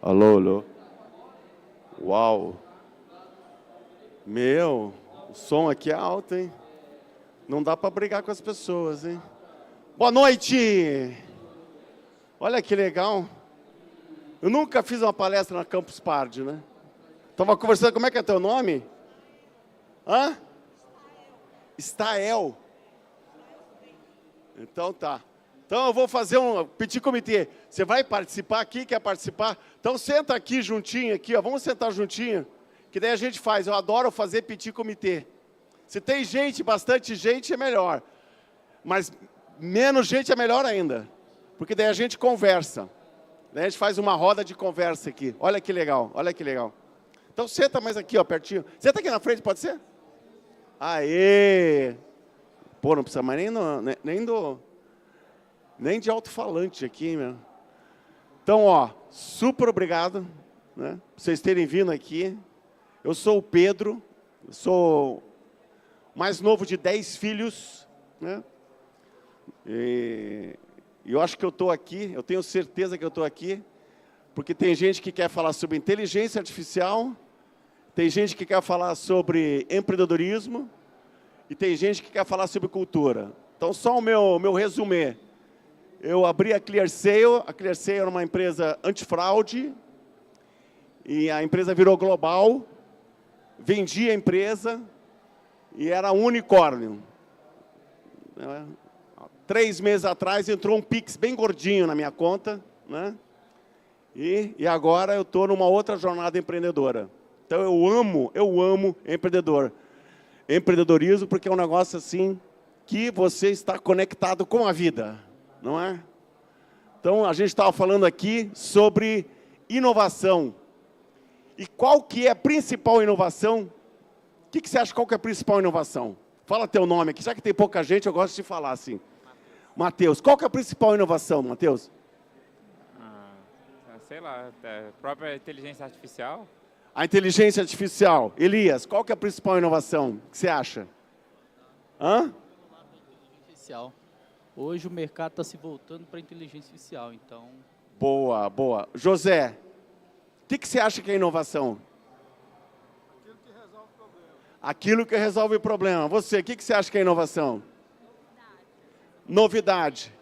Alô, alô. Uau. Meu, o som aqui é alto, hein? Não dá para brigar com as pessoas, hein? Boa noite! Olha que legal. Eu nunca fiz uma palestra na Campus Party, né? Estava conversando, como é que é teu nome? Hã? Estael. Então tá. Então eu vou fazer um petit comité. Você vai participar aqui, quer participar? Então senta aqui juntinho, aqui, ó. Vamos sentar juntinho, que daí a gente faz. Eu adoro fazer petit comité. Se tem gente, bastante gente, é melhor. Mas menos gente é melhor ainda. Porque daí a gente conversa. Daí a gente faz uma roda de conversa aqui. Olha que legal, olha que legal. Então senta mais aqui, ó, pertinho. Senta aqui na frente, pode ser? Aê! Pô, não precisa mais nem de alto-falante aqui, meu. Então, ó, super obrigado, né, por vocês terem vindo aqui. Eu sou o Pedro, sou o mais novo de 10 filhos, né? E eu acho que eu estou aqui, eu tenho certeza que eu estou aqui, porque tem gente que quer falar sobre inteligência artificial, tem gente que quer falar sobre empreendedorismo, e tem gente que quer falar sobre cultura. Então, só o meu resumê. Eu abri a ClearSale era uma empresa antifraude, e a empresa virou global, vendi a empresa, e era um unicórnio. 3 meses atrás entrou um Pix bem gordinho na minha conta, né? E agora eu estou numa outra jornada empreendedora. Então eu amo empreendedorismo, porque é um negócio assim que você está conectado com a vida, não é? Então a gente estava falando aqui sobre inovação. E qual que é a principal inovação? O que você acha, qual que é a principal inovação? Fala teu nome aqui, já que tem pouca gente, eu gosto de falar assim. Matheus, qual que é a principal inovação, Matheus? Sei lá, a própria inteligência artificial. A inteligência artificial. Elias, qual que é a principal inovação? O que você acha? Hã? Artificial. Hoje o mercado está se voltando para a inteligência artificial, então... Boa, boa. José, o que você acha que é inovação? Aquilo que resolve o problema. Aquilo que resolve o problema. Você, o que você acha que é inovação? Novidade.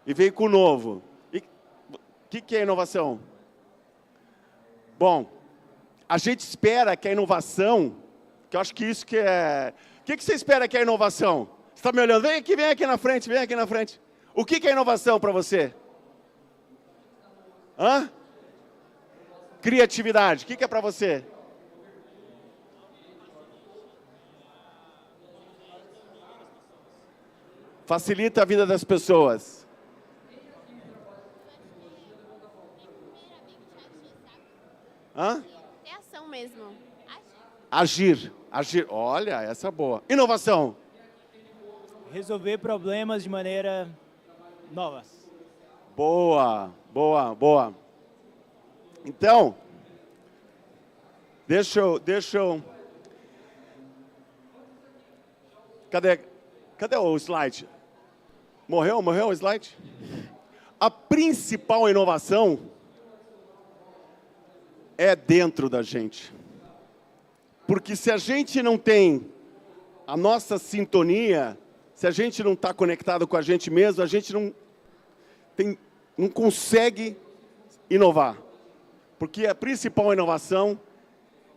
E veio com o novo. E o que é inovação? Bom, a gente espera que a inovação, que eu acho que isso que é... O que você espera que é inovação? Você está me olhando? Vem aqui na frente, vem aqui na frente. O que é inovação para você? Hã? Criatividade. O que é para você? Facilita a vida das pessoas. Hã? É ação mesmo. Agir. Agir. Olha, essa é boa. Inovação. Resolver problemas de maneira novas. Boa, boa, boa. Então, deixa eu... Cadê o slide? Morreu o slide? A principal inovação é dentro da gente. Porque se a gente não tem a nossa sintonia, se a gente não está conectado com a gente mesmo, a gente não consegue inovar. Porque a principal inovação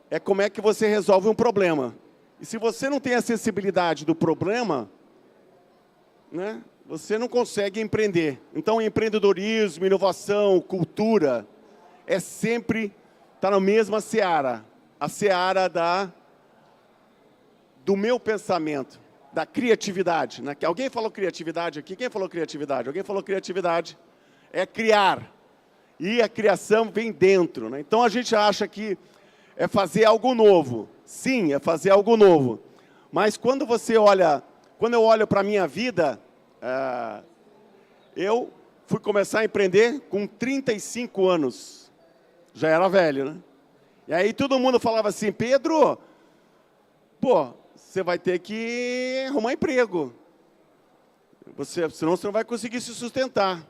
é como é que você resolve um problema. E se você não tem a sensibilidade do problema, né, você não consegue empreender. Então, empreendedorismo, inovação, cultura, é sempre, está na mesma seara. A seara do meu pensamento, da criatividade. Né? Alguém falou criatividade aqui? Quem falou criatividade? Alguém falou criatividade? É criar. E a criação vem dentro. Né? Então, a gente acha que é fazer algo novo. Sim, é fazer algo novo. Mas quando eu olho para a minha vida, eu fui começar a empreender com 35 anos. Já era velho, né? E aí todo mundo falava assim, Pedro, pô, você vai ter que arrumar emprego. Senão você não vai conseguir se sustentar.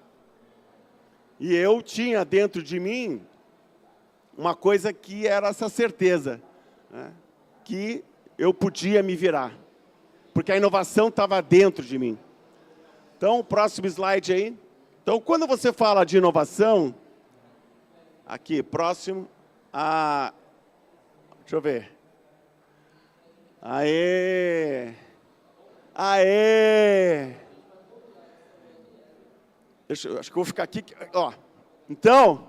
E eu tinha dentro de mim uma coisa que era essa certeza, né, que eu podia me virar, porque a inovação estava dentro de mim. Então, o próximo slide aí. Então, quando você fala de inovação, aqui, próximo, deixa eu ver. Aê! Aê! Acho que eu vou ficar aqui. Ó. Então,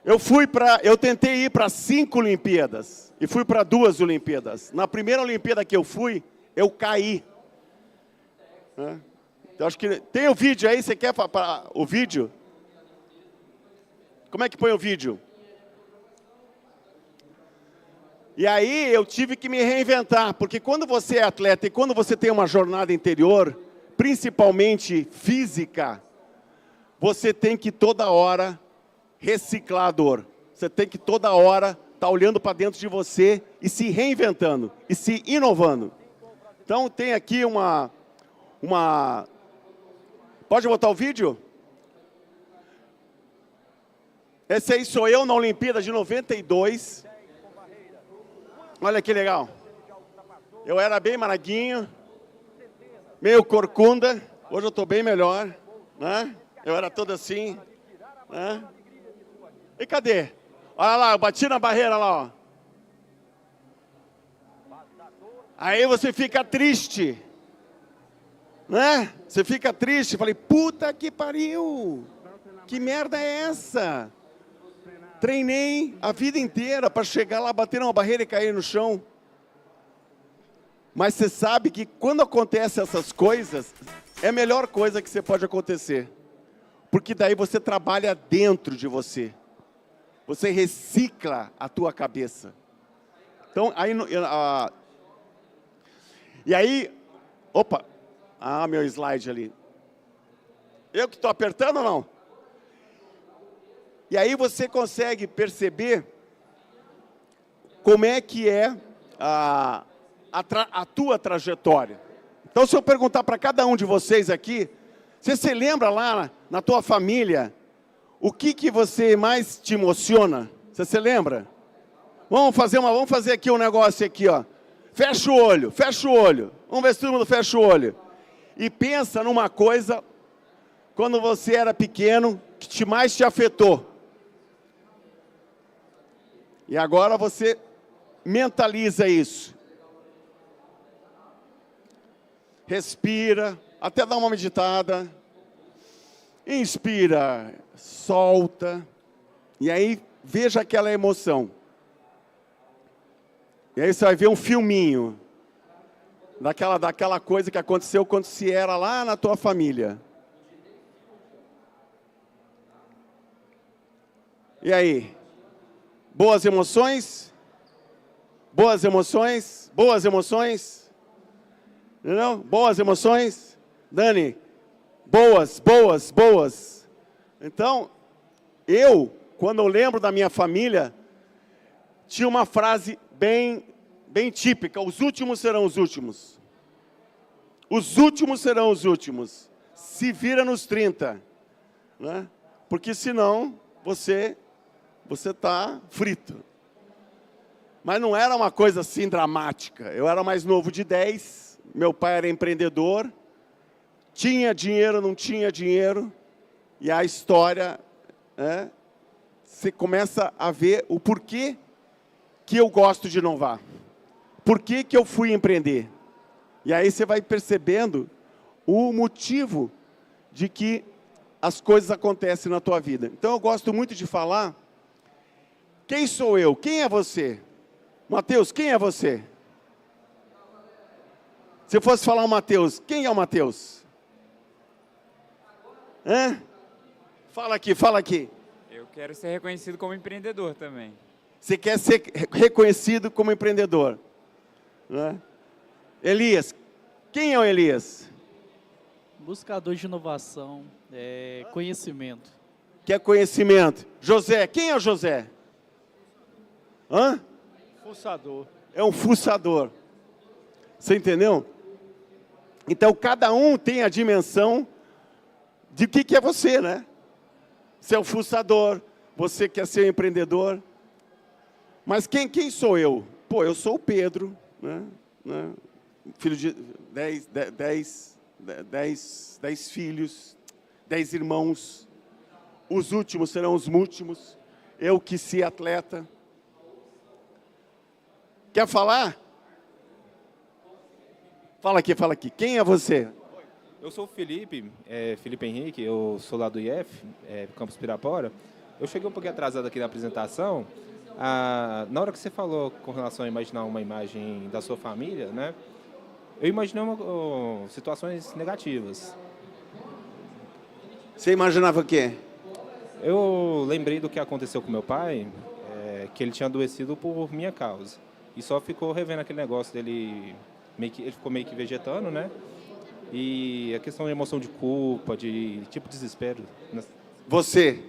eu tentei ir para 5 Olimpíadas e fui para 2 Olimpíadas. Na primeira Olimpíada que eu fui, eu caí. Então, acho que tem o vídeo aí, você quer o vídeo? Como é que põe o vídeo? E aí eu tive que me reinventar, porque quando você é atleta e quando você tem uma jornada interior, principalmente física, você tem que toda hora reciclar a dor. Você tem que toda hora estar olhando para dentro de você e se reinventando, e se inovando. Então tem aqui uma... Pode botar o vídeo? Esse aí sou eu na Olimpíada de 92. Olha que legal. Eu era bem maraguinho, meio corcunda. Hoje eu estou bem melhor, né? Eu era todo assim, né? E cadê? Olha lá, eu bati na barreira lá, ó. Aí você fica triste, né? Você fica triste. Falei, puta que pariu. Que merda é essa? Treinei a vida inteira para chegar lá, bater numa barreira e cair no chão. Mas você sabe que quando acontecem essas coisas, é a melhor coisa que você pode acontecer. Porque daí você trabalha dentro de você. Você recicla a tua cabeça. Então, aí... E aí... Opa! Meu slide ali. Eu que estou apertando ou não? E aí você consegue perceber como é que é a tua trajetória. Então, se eu perguntar para cada um de vocês aqui, você se lembra lá na tua família, o que você mais te emociona? Você se lembra? Vamos fazer aqui um negócio aqui, ó. Fecha o olho, fecha o olho. Vamos ver se todo mundo fecha o olho. E pensa numa coisa, quando você era pequeno, que mais te afetou. E agora você mentaliza isso. Respira, até dá uma meditada. Inspira, solta. E aí, veja aquela emoção. E aí você vai ver um filminho. Daquela coisa que aconteceu quando se era lá na tua família. E aí? Boas emoções? Boas emoções? Boas emoções? Não? Boas emoções? Dani? Boas, boas, boas. Então, quando eu lembro da minha família, tinha uma frase bem típica: os últimos serão os últimos. Os últimos serão os últimos. Se vira nos 30. Né? Porque senão você está frito. Mas não era uma coisa assim dramática. Eu era mais novo de 10, meu pai era empreendedor, tinha dinheiro, não tinha dinheiro, e a história, você começa a ver o porquê que eu gosto de inovar. Por que eu fui empreender? E aí você vai percebendo o motivo de que as coisas acontecem na tua vida. Então eu gosto muito de falar, quem sou eu? Quem é você? Mateus, quem é você? Se eu fosse falar o Mateus, quem é o Mateus? Fala aqui, fala aqui. Eu quero ser reconhecido como empreendedor também. Você quer ser reconhecido como empreendedor. Né? Elias, quem é o Elias? Buscador de inovação, conhecimento. Quer conhecimento. José, quem é o José? Fuçador. É um fuçador. Você entendeu? Então, cada um tem a dimensão de o que é você, né? Você é o fuçador, você quer ser empreendedor. Mas quem sou eu? Pô, eu sou o Pedro, né? Filho de 10 filhos, 10 irmãos. Os últimos serão os múltimos. Eu que se atleta. Quer falar? Fala aqui. Quem é você? Eu sou o Felipe, Felipe Henrique, eu sou lá do IF, Campus Pirapora. Eu cheguei um pouquinho atrasado aqui na apresentação. Na hora que você falou com relação a imaginar uma imagem da sua família, né? Eu imaginei situações negativas. Você imaginava o quê? Eu lembrei do que aconteceu com meu pai, que ele tinha adoecido por minha causa. E só ficou revendo aquele negócio dele, ele ficou meio que vegetando, né? E a questão de emoção de culpa, de tipo de desespero. Você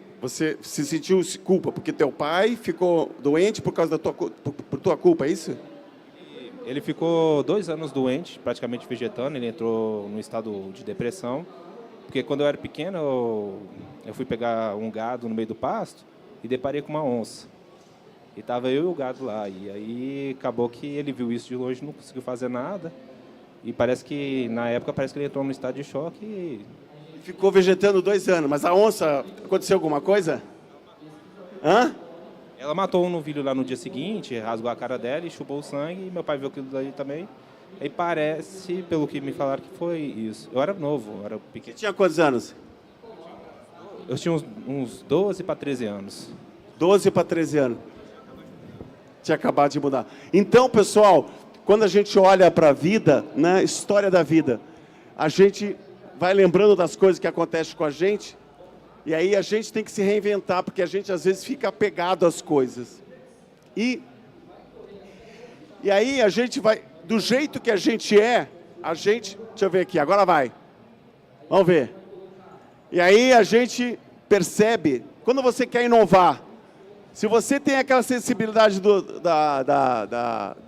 se sentiu culpa porque teu pai ficou doente por causa por tua culpa, é isso? Ele ficou 2 anos doente, praticamente vegetando. Ele entrou num estado de depressão. Porque quando eu era pequeno, eu fui pegar um gado no meio do pasto e deparei com uma onça. E estava eu e o gado lá. E aí acabou que ele viu isso de longe, não conseguiu fazer nada. E parece que, na época, ele entrou num estado de choque e... Ficou vegetando 2 anos, mas a onça, aconteceu alguma coisa? Hã? Ela matou um novilho lá no dia seguinte, rasgou a cara dela e chupou o sangue. E meu pai viu aquilo daí também. E parece, pelo que me falaram, que foi isso. Eu era novo, eu era pequeno. Você tinha quantos anos? Eu tinha uns 12 para 13 anos. 12 para 13 anos. Tinha acabado de mudar. Então, pessoal, quando a gente olha para a vida, né, história da vida, a gente vai lembrando das coisas que acontecem com a gente, e aí a gente tem que se reinventar, porque a gente às vezes fica apegado às coisas. E aí a gente vai, do jeito que a gente, deixa eu ver aqui, agora vai. Vamos ver. E aí a gente percebe, quando você quer inovar, se você tem aquela sensibilidade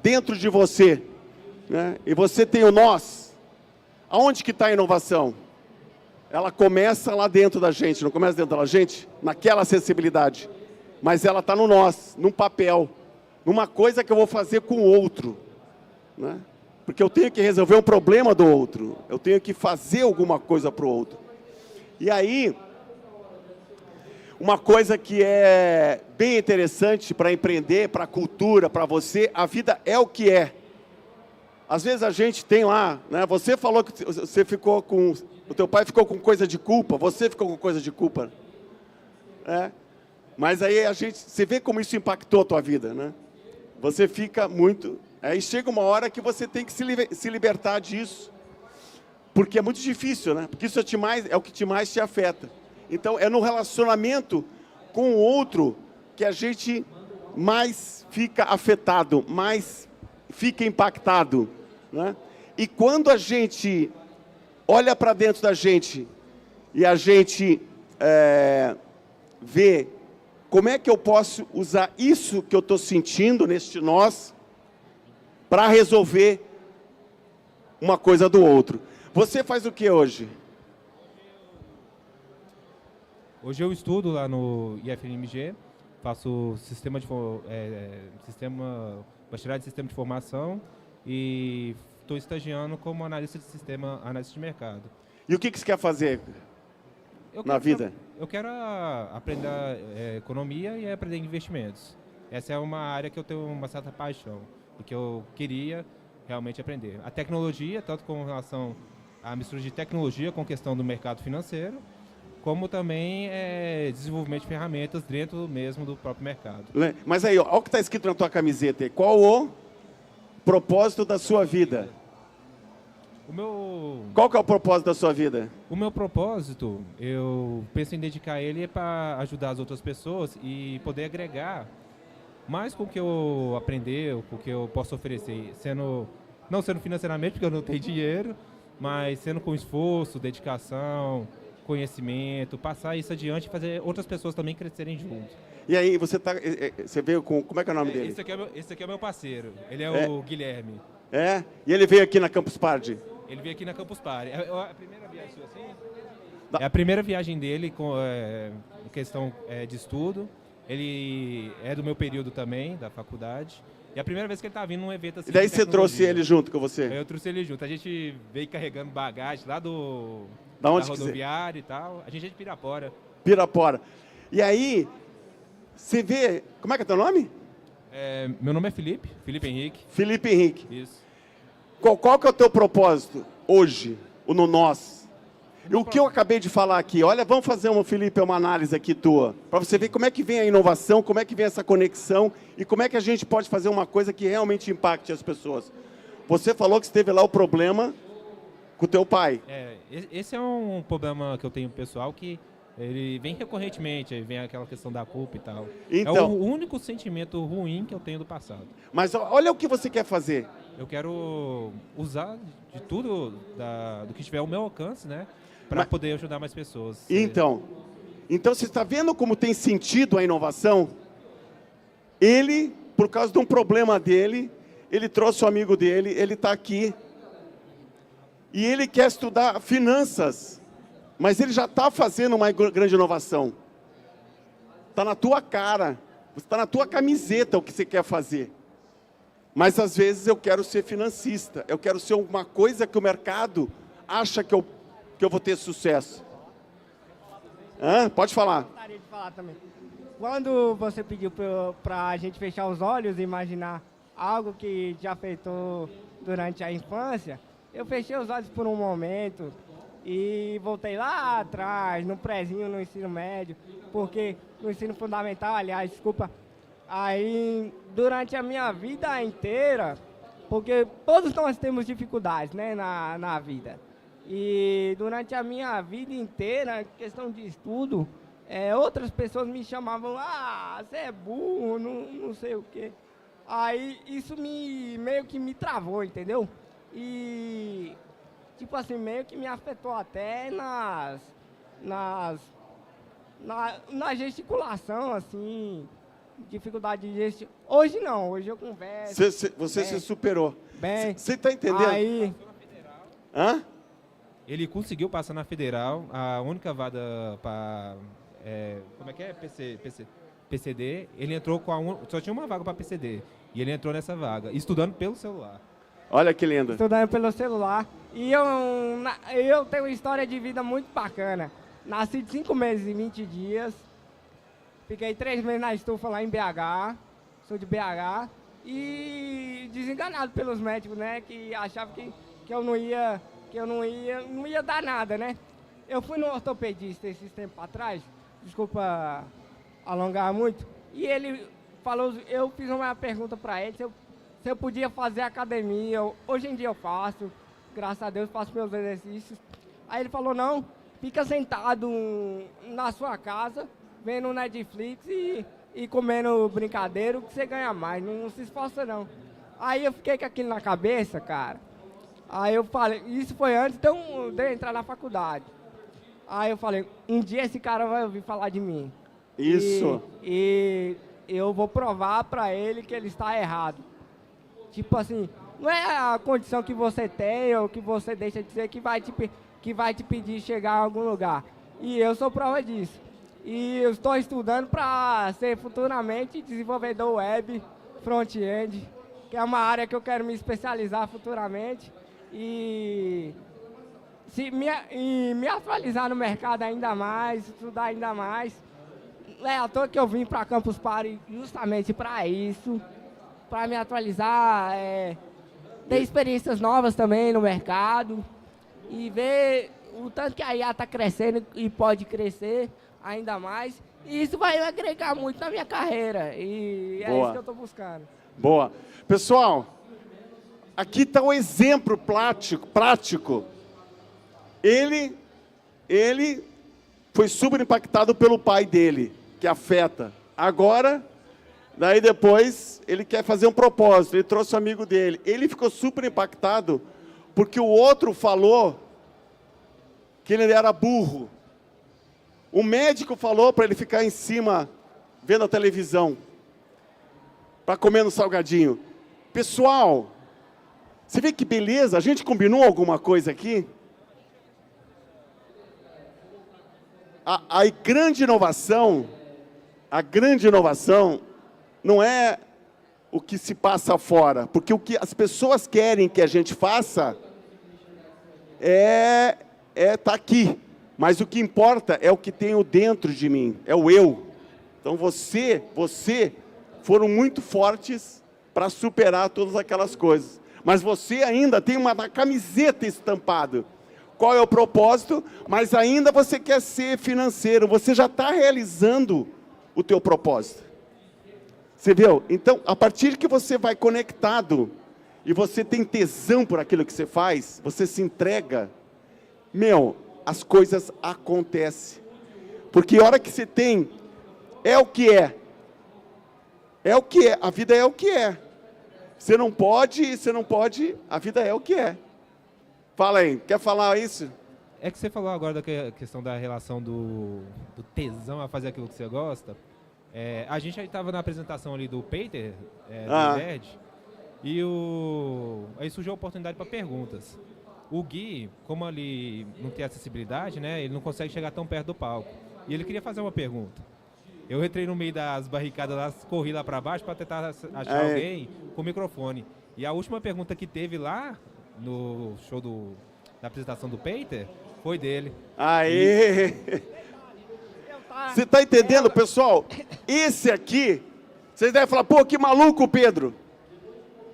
dentro de você, né, e você tem o nós, aonde que está a inovação? Ela começa lá dentro da gente, não começa dentro da gente? Naquela sensibilidade. Mas ela está no nós, num papel, numa coisa que eu vou fazer com o outro, né? Porque eu tenho que resolver um problema do outro, eu tenho que fazer alguma coisa para o outro. E aí, uma coisa que é bem interessante para empreender, para a cultura, para você, a vida é o que é. Às vezes a gente tem lá, né? Você falou que você ficou com... O teu pai ficou com coisa de culpa, você ficou com coisa de culpa. Mas aí você vê como isso impactou a tua vida, né? Você fica muito... Aí chega uma hora que você tem que se libertar disso. Porque é muito difícil, né? Porque isso é o que mais te afeta. Então, é no relacionamento com o outro que a gente mais fica afetado, mais fica impactado, né? E quando a gente olha para dentro da gente e a gente vê como é que eu posso usar isso que eu estou sentindo neste nós para resolver uma coisa do outro. Você faz o que hoje? Hoje eu estudo lá no IFMG, faço bacharelado de sistema de informação e estou estagiando como analista de mercado. E o que você quer fazer na vida? Eu quero aprender economia e aprender investimentos. Essa é uma área que eu tenho uma certa paixão e que eu queria realmente aprender. A tecnologia, tanto com relação à mistura de tecnologia com questão do mercado financeiro, como também desenvolvimento de ferramentas dentro mesmo do próprio mercado. Mas aí, olha o que está escrito na tua camiseta. Qual o propósito da sua vida? Qual que é o propósito da sua vida? O meu propósito, eu penso em dedicar ele para ajudar as outras pessoas e poder agregar mais com o que eu aprender, com o que eu posso oferecer, não sendo financeiramente, porque eu não tenho dinheiro, mas sendo com esforço, dedicação, conhecimento, passar isso adiante e fazer outras pessoas também crescerem junto. E aí, você veio com... Como é que é o nome dele? Esse aqui é o meu parceiro, ele é o Guilherme. E ele veio aqui na Campus Party? Ele veio aqui na Campus Party. É a primeira viagem sua, assim? Dá. É a primeira viagem dele com questão de estudo. Ele é do meu período também, da faculdade. E é a primeira vez que ele tá vindo num evento assim. E daí de você trouxe tecnologia. ele junto com você? Eu trouxe ele junto. A gente veio carregando bagagem lá Da onde que rodoviária e tal. A gente é de Pirapora. Pirapora. E aí, você vê... Como é que é teu nome? Meu nome é Felipe Henrique. Felipe Henrique. Isso. Qual que é o teu propósito hoje, o no nós? E o que eu acabei de falar aqui, olha, vamos fazer, Felipe, uma análise aqui tua, para você ver como é que vem a inovação, como é que vem essa conexão e como é que a gente pode fazer uma coisa que realmente impacte as pessoas. Você falou que esteve lá o problema com o teu pai. Esse é um problema que eu tenho pessoal que ele vem recorrentemente, aí vem aquela questão da culpa e tal. Então, é o único sentimento ruim que eu tenho do passado. Mas olha o que você quer fazer. Eu quero usar de tudo do que tiver ao meu alcance, né? Para poder ajudar mais pessoas. Então você está vendo como tem sentido a inovação? Ele, por causa de um problema dele, ele trouxe o amigo dele, ele está aqui. E ele quer estudar finanças, mas ele já está fazendo uma grande inovação. Está na tua cara, está na tua camiseta o que você quer fazer. Mas às vezes eu quero ser financista, eu quero ser uma coisa que o mercado acha que eu vou ter sucesso. Pode falar. Gostaria de falar também. Quando você pediu para a gente fechar os olhos e imaginar algo que te afetou durante a infância, eu fechei os olhos por um momento e voltei lá atrás, no prézinho, no ensino médio, porque no ensino fundamental, aliás, desculpa, aí durante a minha vida inteira, porque todos nós temos dificuldades, né, na vida. E durante a minha vida inteira, questão de estudo, outras pessoas me chamavam, você é burro, não sei o quê. Aí isso meio que me travou, entendeu? E, tipo assim, meio que me afetou até na gesticulação, assim, dificuldade de gesticular. Hoje não, hoje eu converso. Você se superou. Bem, você está entendendo? Aí... Ele conseguiu passar na Federal, a única vaga para... como é que é? PCD. Ele entrou só tinha uma vaga para PCD. E ele entrou nessa vaga, estudando pelo celular. Olha que lindo. Estudando pelo celular. E eu tenho uma história de vida muito bacana. Nasci de 5 meses e 20 dias. Fiquei 3 meses na estufa lá em BH. Sou de BH. E desenganado pelos médicos, né? Que achavam que eu não ia dar nada, né? Eu fui no ortopedista esses tempos atrás, desculpa alongar muito, e ele falou, eu fiz uma pergunta para ele, se eu podia fazer academia. Hoje em dia eu faço, graças a Deus faço meus exercícios. Aí ele falou, não, fica sentado na sua casa, vendo Netflix e comendo brincadeiro que você ganha mais, não se esforça não. Aí eu fiquei com aquilo na cabeça, cara. Aí eu falei, isso foi antes de eu entrar na faculdade. Aí eu falei, um dia esse cara vai ouvir falar de mim. Isso. E eu vou provar pra ele que ele está errado. Tipo assim, não é a condição que você tem ou que você deixa de ser que vai te pedir chegar a algum lugar. E eu sou prova disso. E eu estou estudando para ser futuramente desenvolvedor web, front-end, que é uma área que eu quero me especializar futuramente. E me atualizar no mercado ainda mais, estudar ainda mais. É à toa que eu vim para Campus Party justamente para isso, para me atualizar, ter experiências novas também no mercado e ver o tanto que a IA está crescendo e pode crescer ainda mais. E isso vai agregar muito na minha carreira e é isso que eu estou buscando. Boa. Pessoal, aqui está um exemplo prático. Ele foi super impactado pelo pai dele, que afeta. Agora, daí depois, ele quer fazer um propósito, ele trouxe o amigo dele. Ele ficou super impactado porque o outro falou que ele era burro. O médico falou para ele ficar em cima, vendo a televisão, para comer no salgadinho. Pessoal, Você vê que beleza? A gente combinou alguma coisa aqui? A grande inovação não é o que se passa fora, porque o que as pessoas querem que a gente faça tá aqui. Mas o que importa é o que tenho dentro de mim, é o eu. Então você foram muito fortes para superar todas aquelas coisas. Mas você ainda tem uma camiseta estampada. Qual é o propósito? Mas ainda você quer ser financeiro. Você já está realizando o teu propósito. Você viu? Então, a partir que você vai conectado e você tem tesão por aquilo que você faz, você se entrega, as coisas acontecem. Porque a hora que você tem, é o que é. É o que é. A vida é o que é. Você não pode, a vida é o que é. Fala aí, quer falar isso? É que você falou agora da questão da relação do tesão a fazer aquilo que você gosta. A gente aí estava na apresentação ali do Peter, do Nerd, e aí surgiu a oportunidade para perguntas. O Gui, como ele não tem acessibilidade, né, ele não consegue chegar tão perto do palco. E ele queria fazer uma pergunta. Eu entrei no meio das barricadas lá, corri lá para baixo para tentar achar alguém com microfone. E a última pergunta que teve lá no show da apresentação do Peter foi dele. Aê! Você está entendendo, pessoal? Esse aqui, vocês devem falar, pô, que maluco, Pedro.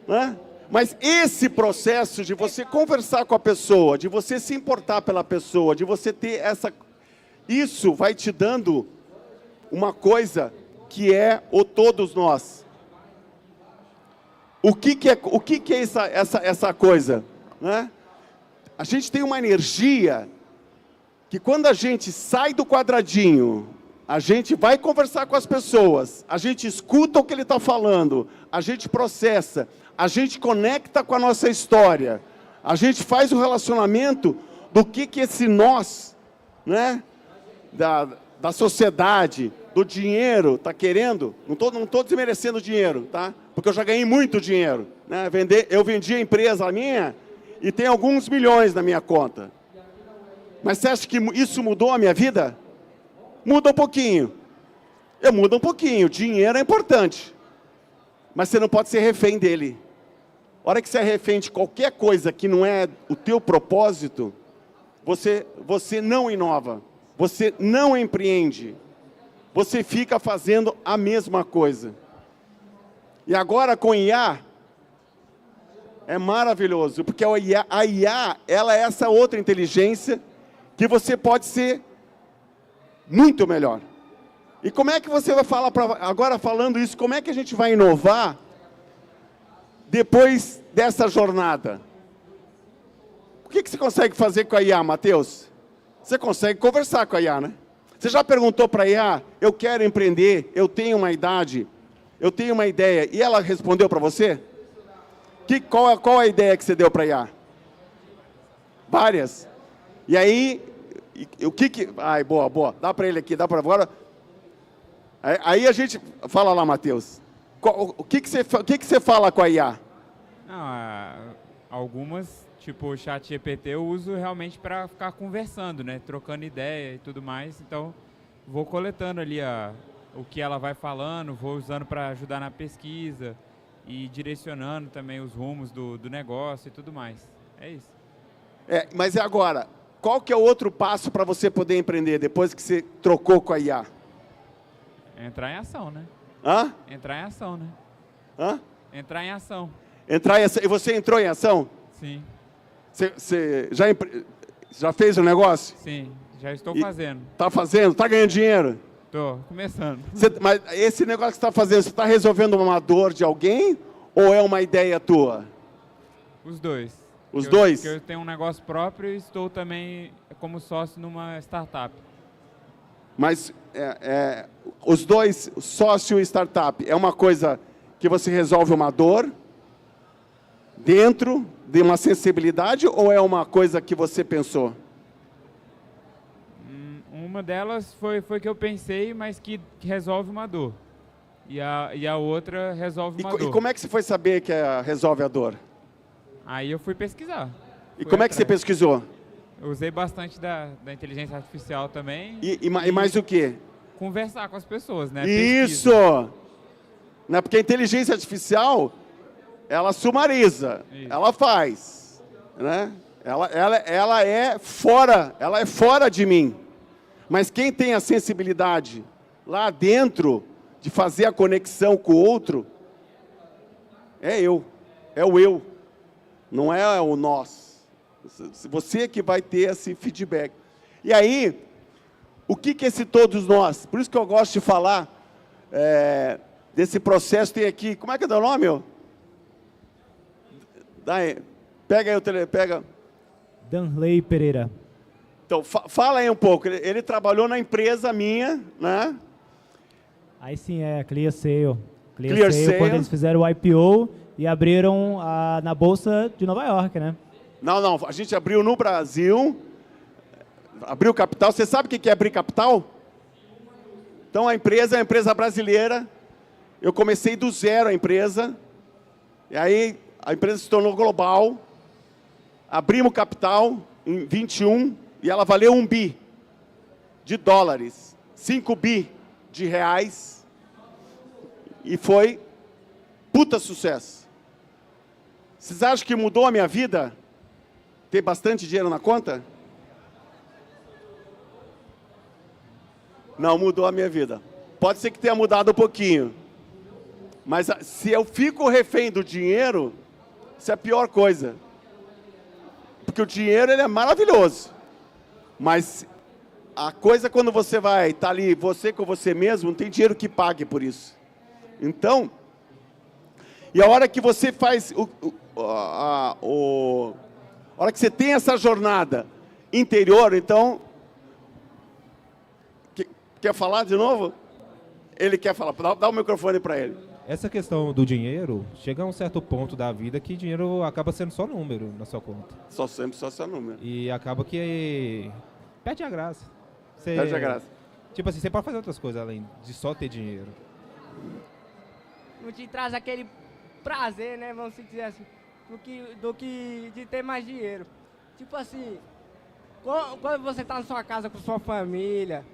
Né? Mas esse processo de você conversar com a pessoa, de você se importar pela pessoa, de você ter isso vai te dando uma coisa que é o todos nós. O que é essa coisa? Né? A gente tem uma energia que quando a gente sai do quadradinho, a gente vai conversar com as pessoas, a gente escuta o que ele está falando, a gente processa, a gente conecta com a nossa história, a gente faz o relacionamento do que esse nós, né, da sociedade, do dinheiro, está querendo, não estou desmerecendo o dinheiro, tá? Porque eu já ganhei muito dinheiro. Né? Eu vendi a empresa minha e tem alguns milhões na minha conta. Mas você acha que isso mudou a minha vida? Muda um pouquinho. Muda um pouquinho. Dinheiro é importante. Mas você não pode ser refém dele. A hora que você é refém de qualquer coisa que não é o teu propósito, você não inova. Você não empreende. Você fica fazendo a mesma coisa. E agora com IA, é maravilhoso, porque a IA, ela é essa outra inteligência que você pode ser muito melhor. E como é que você vai falar, agora falando isso, como é que a gente vai inovar depois dessa jornada? O que você consegue fazer com a IA, Matheus? Você consegue conversar com a IA, né? Você já perguntou para a IA, eu quero empreender, eu tenho uma idade, eu tenho uma ideia, e ela respondeu para você? Qual a ideia que você deu para a IA? Várias. E aí, o que... Ai, boa. Dá para ele aqui, dá para agora. Aí a gente... Fala lá, Matheus. O que você fala com a IA? Não, algumas, tipo o ChatGPT, eu uso realmente para ficar conversando, né? Trocando ideia e tudo mais. Então, vou coletando ali o que ela vai falando, vou usando para ajudar na pesquisa e direcionando também os rumos do negócio e tudo mais. É isso. Mas agora, qual que é o outro passo para você poder empreender depois que você trocou com a IA? Entrar em ação, né? Hã? Entrar em ação, né? Hã? Entrar em ação. Entrar em ação. E você entrou em ação? Sim. Você já fez o negócio? Sim, já estou fazendo. Está fazendo? Está ganhando dinheiro? Estou começando. Mas esse negócio que você está fazendo, você está resolvendo uma dor de alguém ou é uma ideia tua? Os dois. Os dois? Porque eu tenho um negócio próprio e estou também como sócio numa startup. Mas os dois, sócio e startup, é uma coisa que você resolve uma dor dentro de uma sensibilidade ou é uma coisa que você pensou? Uma delas foi que eu pensei, mas que resolve uma dor. E a outra resolve uma dor. E como é que você foi saber que resolve a dor? Aí eu fui pesquisar. E Fui como é que você atrás. pesquisou? Eu usei bastante da inteligência artificial também. E mais o quê? Conversar com as pessoas, né? Isso! Pesquisa. Né? Porque a inteligência artificial, ela sumariza, Isso. ela faz, né? Ela é fora de mim. Mas quem tem a sensibilidade lá dentro de fazer a conexão com o outro, é eu, é o eu, não é o nós. Você que vai ter esse feedback. E aí, o que é esse todos nós? Por isso que eu gosto de falar desse processo. Tem aqui, como é que é o nome, meu? Daí, pega aí o telefone, pega. Danley Pereira. Então, fala aí um pouco. Ele trabalhou na empresa minha, né? Aí sim, ClearSale. ClearSale. Quando eles fizeram o IPO e abriram na Bolsa de Nova York, né? Não, a gente abriu no Brasil, abriu capital. Você sabe o que é abrir capital? Então, a empresa é uma empresa brasileira. Eu comecei do zero a empresa. E aí, a empresa se tornou global. Abrimos capital em 21 e ela valeu 1 bi de dólares, 5 bi de reais. E foi puta sucesso. Vocês acham que mudou a minha vida? Ter bastante dinheiro na conta? Não mudou a minha vida. Pode ser que tenha mudado um pouquinho. Mas se eu fico refém do dinheiro, isso é a pior coisa. Porque o dinheiro ele é maravilhoso. Mas a coisa quando você vai estar ali, você com você mesmo, não tem dinheiro que pague por isso. Então, e a hora que você faz a hora que você tem essa jornada interior, então, quer falar de novo? Ele quer falar, dá o microfone para ele. Essa questão do dinheiro, chega a um certo ponto da vida que dinheiro acaba sendo só número na sua conta. Sempre só seu número. E acaba que perde a graça. Perde a graça. Tipo assim, você pode fazer outras coisas além de só ter dinheiro. Não te traz aquele prazer, né, vamos dizer assim, do que de ter mais dinheiro. Tipo assim, quando você tá na sua casa com sua família,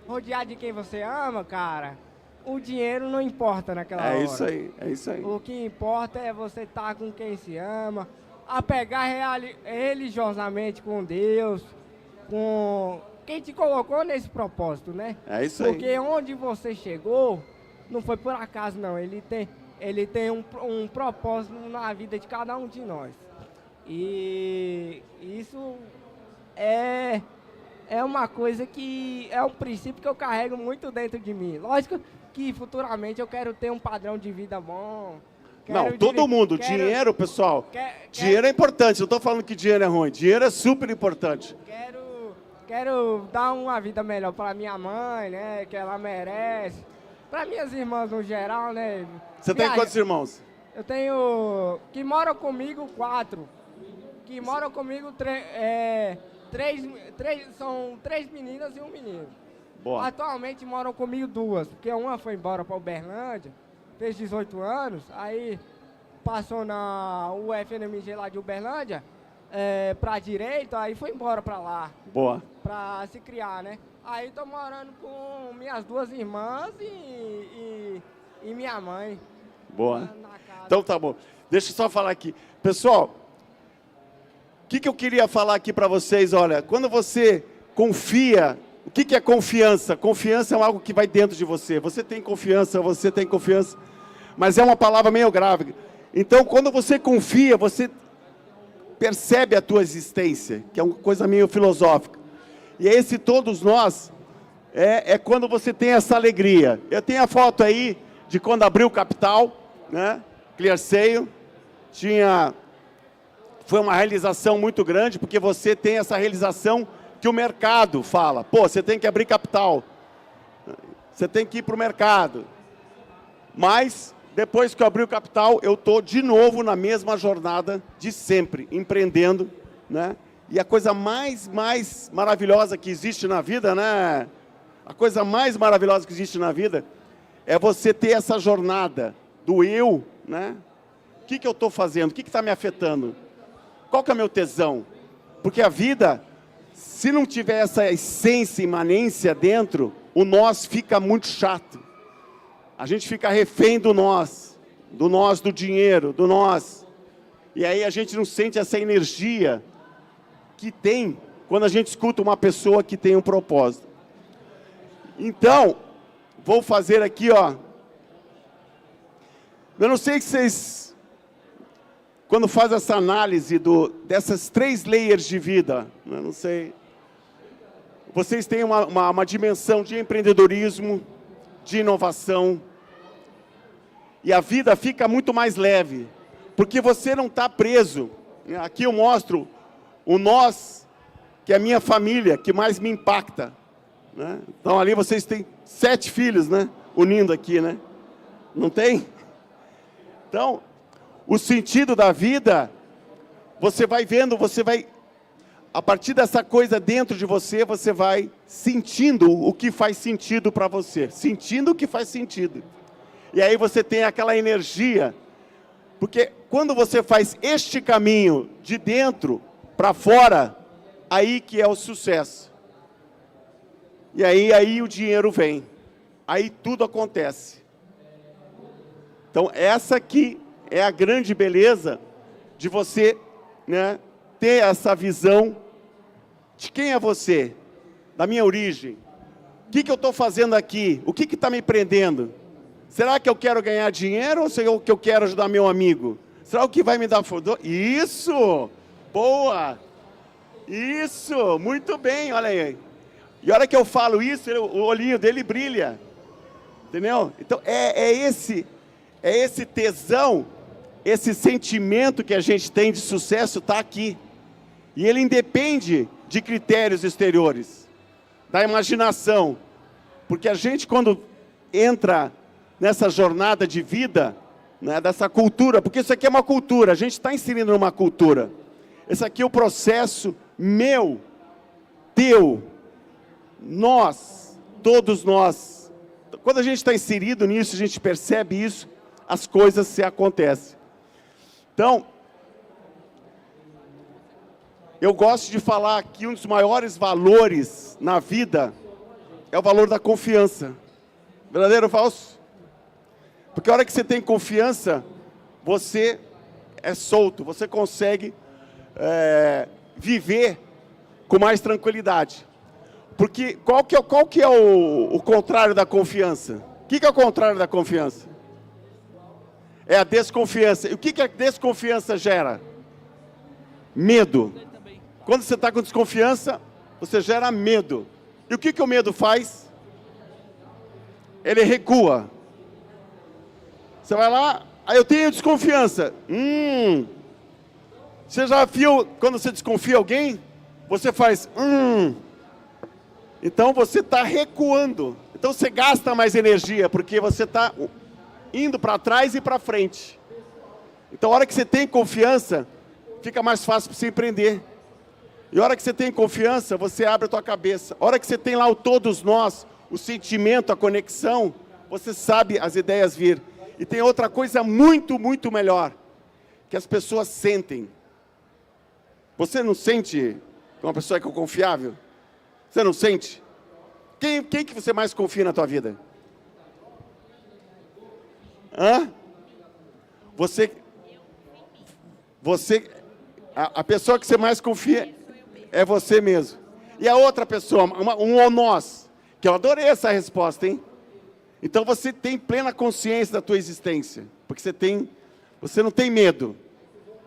rodeado de quem você ama, cara, o dinheiro não importa naquela hora. É isso aí. O que importa é você estar com quem se ama, apegar religiosamente com Deus, com quem te colocou nesse propósito, né? É isso aí. Porque onde você chegou, não foi por acaso, não. Ele tem um propósito na vida de cada um de nós. E isso é uma coisa que é um princípio que eu carrego muito dentro de mim. Lógico que futuramente eu quero ter um padrão de vida bom. Não, todo mundo. Dinheiro, pessoal. Dinheiro é importante. Eu não estou falando que dinheiro é ruim. Dinheiro é super importante. Quero dar uma vida melhor para minha mãe, né? Que ela merece. Para minhas irmãs no geral, né? Você tem quantos irmãos? Eu tenho... Que moram comigo 4. Que moram comigo são 3 meninas e um menino. Boa. Atualmente moram comigo 2, porque uma foi embora para Uberlândia, fez 18 anos, aí passou na UFMG lá de Uberlândia, para direito, aí foi embora para lá. Boa. Para se criar, né? Aí tô morando com minhas 2 irmãs e minha mãe. Boa. Na casa. Então tá bom. Deixa eu só falar aqui. Pessoal, o que eu queria falar aqui para vocês? Olha, quando você confia, o que é confiança? Confiança é algo que vai dentro de você. Você tem confiança, mas é uma palavra meio grave. Então, quando você confia, você percebe a tua existência, que é uma coisa meio filosófica. E esse todos nós, é quando você tem essa alegria. Eu tenho a foto aí de quando abriu o capital, né? ClearSale, foi uma realização muito grande, porque você tem essa realização que o mercado fala. Pô, você tem que abrir capital, você tem que ir para o mercado. Mas, depois que eu abri o capital, eu estou de novo na mesma jornada de sempre, empreendendo, né? E a coisa mais maravilhosa que existe na vida, né? A coisa mais maravilhosa que existe na vida é você ter essa jornada do eu, né? O que eu estou fazendo? O que está me afetando? Qual que é o meu tesão? Porque a vida, se não tiver essa essência, imanência dentro, o nós fica muito chato. A gente fica refém do nós do dinheiro, do nós. E aí a gente não sente essa energia que tem quando a gente escuta uma pessoa que tem um propósito. Então, vou fazer aqui, ó. Eu não sei se vocês, quando faz essa análise dessas 3 layers de vida, eu não sei. Vocês têm uma dimensão de empreendedorismo, de inovação. E a vida fica muito mais leve, porque você não está preso. Aqui eu mostro o nós, que é a minha família, que mais me impacta. Né? Então ali vocês têm 7 filhos, né? Unindo aqui, né? Não tem? Então, o sentido da vida, você vai vendo, você vai, a partir dessa coisa dentro de você, você vai sentindo o que faz sentido para você. Sentindo o que faz sentido. E aí você tem aquela energia, porque quando você faz este caminho de dentro para fora, aí que é o sucesso. E aí o dinheiro vem. Aí tudo acontece. Então essa aqui é a grande beleza de você, né, ter essa visão de quem é você, da minha origem. O que eu estou fazendo aqui? O que está me prendendo? Será que eu quero ganhar dinheiro ou será que eu quero ajudar meu amigo? Será o que vai me dar fodor? Isso! Boa! Isso! Muito bem, olha aí. E a hora que eu falo isso, o olhinho dele brilha. Entendeu? Então, é esse tesão, esse sentimento que a gente tem de sucesso está aqui. E ele independe de critérios exteriores, da imaginação. Porque a gente, quando entra nessa jornada de vida, né, dessa cultura, porque isso aqui é uma cultura, a gente está inserindo numa cultura. Esse aqui é o processo meu, teu, nós, todos nós. Quando a gente está inserido nisso, a gente percebe isso, as coisas se acontecem. Então, eu gosto de falar que um dos maiores valores na vida é o valor da confiança. Verdadeiro ou falso? Porque a hora que você tem confiança, você é solto, você consegue viver com mais tranquilidade. Porque qual que é o contrário da confiança? O que é o contrário da confiança? É a desconfiança. E o que a desconfiança gera? Medo. Quando você está com desconfiança, você gera medo. E o que o medo faz? Ele recua. Você vai lá, aí eu tenho desconfiança. Você já viu, quando você desconfia alguém, você faz Então você está recuando. Então você gasta mais energia, porque você está indo para trás e para frente. Então a hora que você tem confiança, fica mais fácil para você empreender. E a hora que você tem confiança, você abre a tua cabeça. A hora que você tem lá o todos nós, o sentimento, a conexão, você sabe as ideias vir. E tem outra coisa muito, muito melhor, que as pessoas sentem. Você não sente que uma pessoa é confiável? Você não sente? Quem que você mais confia na tua vida? Hã? A pessoa que você mais confia é você mesmo. E a outra pessoa, um nós, que eu adorei essa resposta, hein? Então você tem plena consciência da tua existência, porque você não tem medo.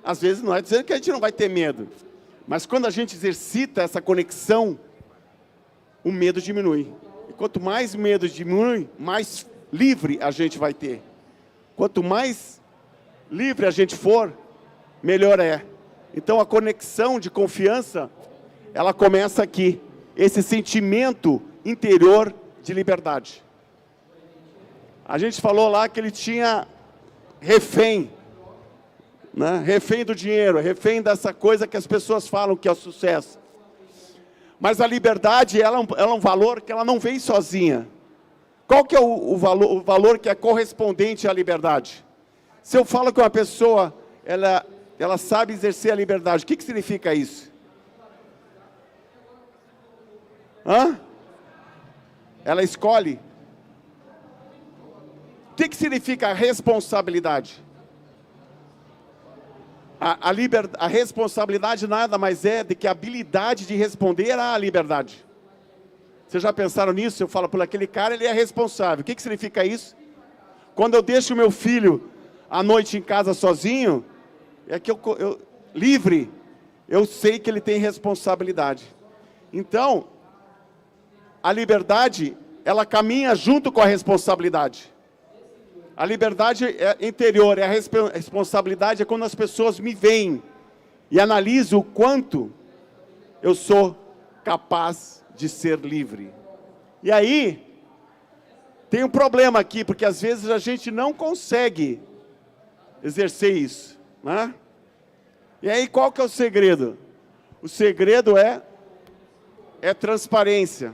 Às vezes não é dizendo que a gente não vai ter medo, mas quando a gente exercita essa conexão, o medo diminui. E quanto mais o medo diminui, mais livre a gente vai ter. Quanto mais livre a gente for, melhor é. Então a conexão de confiança, ela começa aqui, esse sentimento interior de liberdade. A gente falou lá que ele tinha refém, né? Refém do dinheiro, refém dessa coisa que as pessoas falam que é o sucesso. Mas a liberdade, ela é um valor que ela não vem sozinha. Qual que é o valor que é correspondente à liberdade? Se eu falo que uma pessoa, ela ela sabe exercer a liberdade. O que significa isso? Hã? Ela escolhe. O que significa a responsabilidade? A responsabilidade nada mais é do que a habilidade de responder à liberdade. Vocês já pensaram nisso? Eu falo, por aquele cara, ele é responsável. O que significa isso? Quando eu deixo o meu filho à noite em casa sozinho, é que eu livre, eu sei que ele tem responsabilidade. Então, a liberdade, ela caminha junto com a responsabilidade. A liberdade interior, a responsabilidade é quando as pessoas me veem e analisam o quanto eu sou capaz de ser livre. E aí, tem um problema aqui, porque às vezes a gente não consegue exercer isso, né? E aí, qual que é o segredo? O segredo é transparência.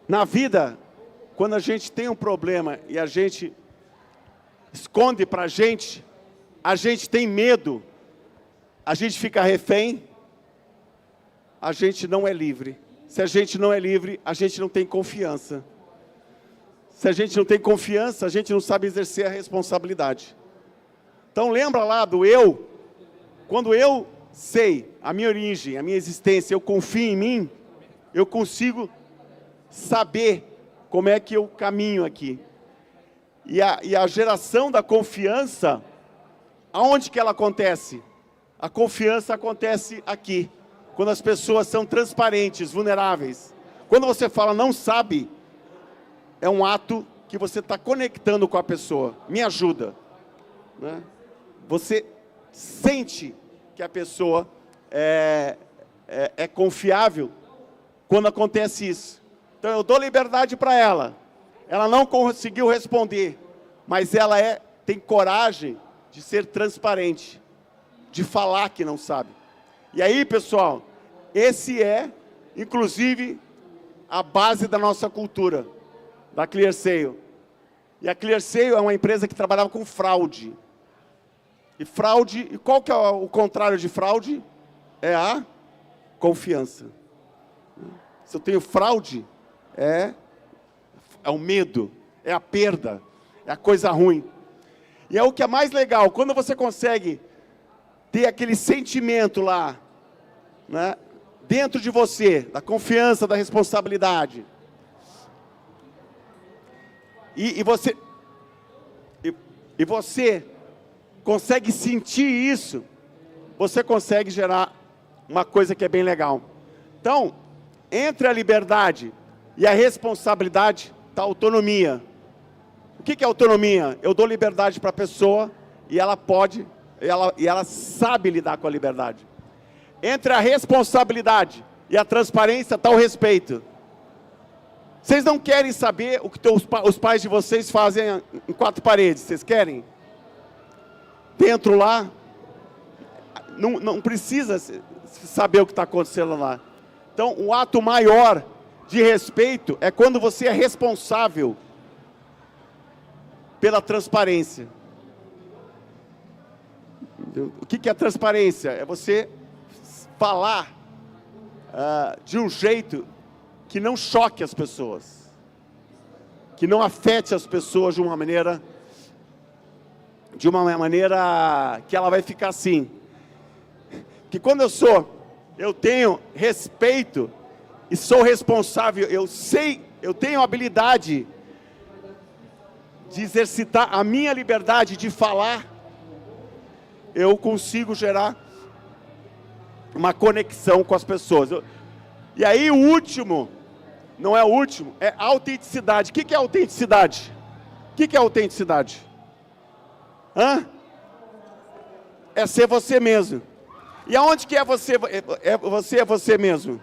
Na vida, quando a gente tem um problema e a gente esconde para a gente tem medo, a gente fica refém, a gente não é livre. Se a gente não é livre, a gente não tem confiança. Se a gente não tem confiança, a gente não sabe exercer a responsabilidade. Então lembra lá do eu? Quando eu sei a minha origem, a minha existência, eu confio em mim, eu consigo saber como é que eu caminho aqui. E a geração da confiança, aonde que ela acontece? A confiança acontece aqui, quando as pessoas são transparentes, vulneráveis. Quando você fala não sabe, é um ato que você está conectando com a pessoa. Me ajuda, né? Você sente que a pessoa é confiável quando acontece isso. Então eu dou liberdade para ela. Ela não conseguiu responder, mas ela tem coragem de ser transparente, de falar que não sabe. E aí, pessoal, esse é, inclusive, a base da nossa cultura, da ClearSale. E a ClearSale é uma empresa que trabalhava com fraude. E qual que é o contrário de fraude? É a confiança. Se eu tenho fraude, é o medo, é a perda, é a coisa ruim. E é o que é mais legal, quando você consegue ter aquele sentimento lá, né, dentro de você, da confiança, da responsabilidade. E você consegue sentir isso, você consegue gerar uma coisa que é bem legal. Então, entre a liberdade e a responsabilidade está a autonomia. O que é autonomia? Eu dou liberdade para a pessoa e ela pode, ela sabe lidar com a liberdade. Entre a responsabilidade e a transparência está o respeito. Vocês não querem saber o que os pais de vocês fazem em quatro paredes? Vocês querem? Dentro lá, não precisa saber o que está acontecendo lá. Então, o ato maior de respeito é quando você é responsável pela transparência. O que é transparência? É você falar de um jeito que não choque as pessoas, que não afete as pessoas de uma maneira que ela vai ficar assim. Que quando eu tenho respeito e sou responsável, eu tenho a habilidade de exercitar a minha liberdade de falar, eu consigo gerar uma conexão com as pessoas. E aí o último, não é o último, é autenticidade. O que é autenticidade? O que é autenticidade? É ser você mesmo. E aonde que é você mesmo?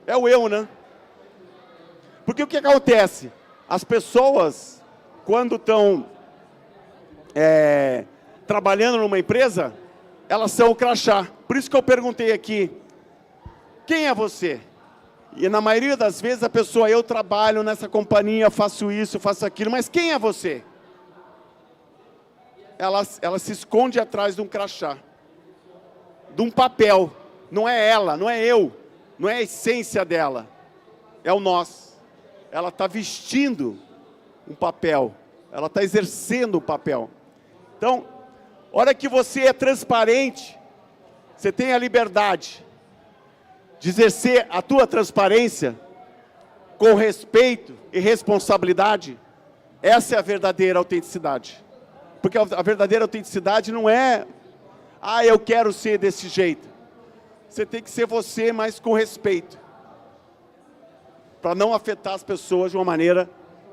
É o eu, né? Porque o que acontece? As pessoas, quando estão trabalhando numa empresa, elas são o crachá. Por isso que eu perguntei aqui, quem é você? E na maioria das vezes a pessoa, eu trabalho nessa companhia, faço isso, faço aquilo, mas quem é você? ela se esconde atrás de um crachá, de um papel. Não é ela, não é eu, não é a essência dela, é o nós. Ela está vestindo um papel, ela está exercendo o papel. Então, hora que você é transparente, você tem a liberdade de exercer a tua transparência com respeito e responsabilidade. Essa é a verdadeira autenticidade. Porque a verdadeira autenticidade não é, eu quero ser desse jeito. Você tem que ser você, mas com respeito. Para não afetar as pessoas de uma maneira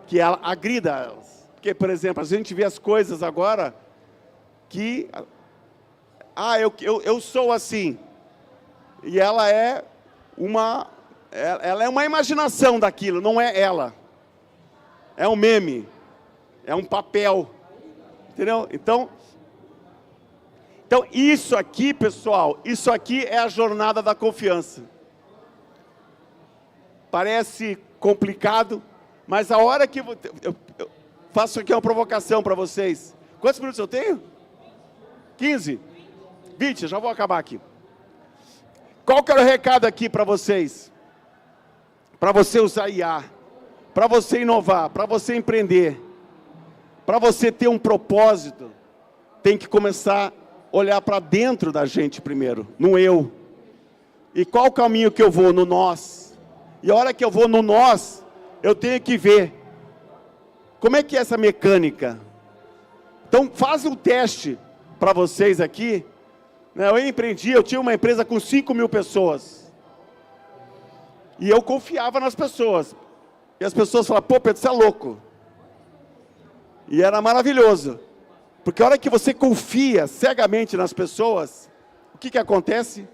que ela agrida elas. Porque, por exemplo, a gente vê as coisas agora que... eu sou assim. E ela é uma imaginação daquilo, não é ela. É um meme. É um papel. Entendeu? Então, isso aqui, pessoal, isso aqui é a jornada da confiança. Parece complicado, mas a hora que eu faço aqui uma provocação para vocês. Quantos minutos eu tenho? 15? 20, já vou acabar aqui. Qual que era o recado aqui para vocês? Para você usar IA, para você inovar, para você empreender, para você ter um propósito, tem que começar a olhar para dentro da gente primeiro, no eu. E qual o caminho que eu vou? No nós. E a hora que eu vou no nós, eu tenho que ver como é que é essa mecânica. Então, faz um teste para vocês aqui. Eu empreendi, eu tinha uma empresa com 5.000 pessoas. E eu confiava nas pessoas. E as pessoas falavam, pô, Pedro, você é louco. E era maravilhoso. Porque a hora que você confia cegamente nas pessoas, o que acontece?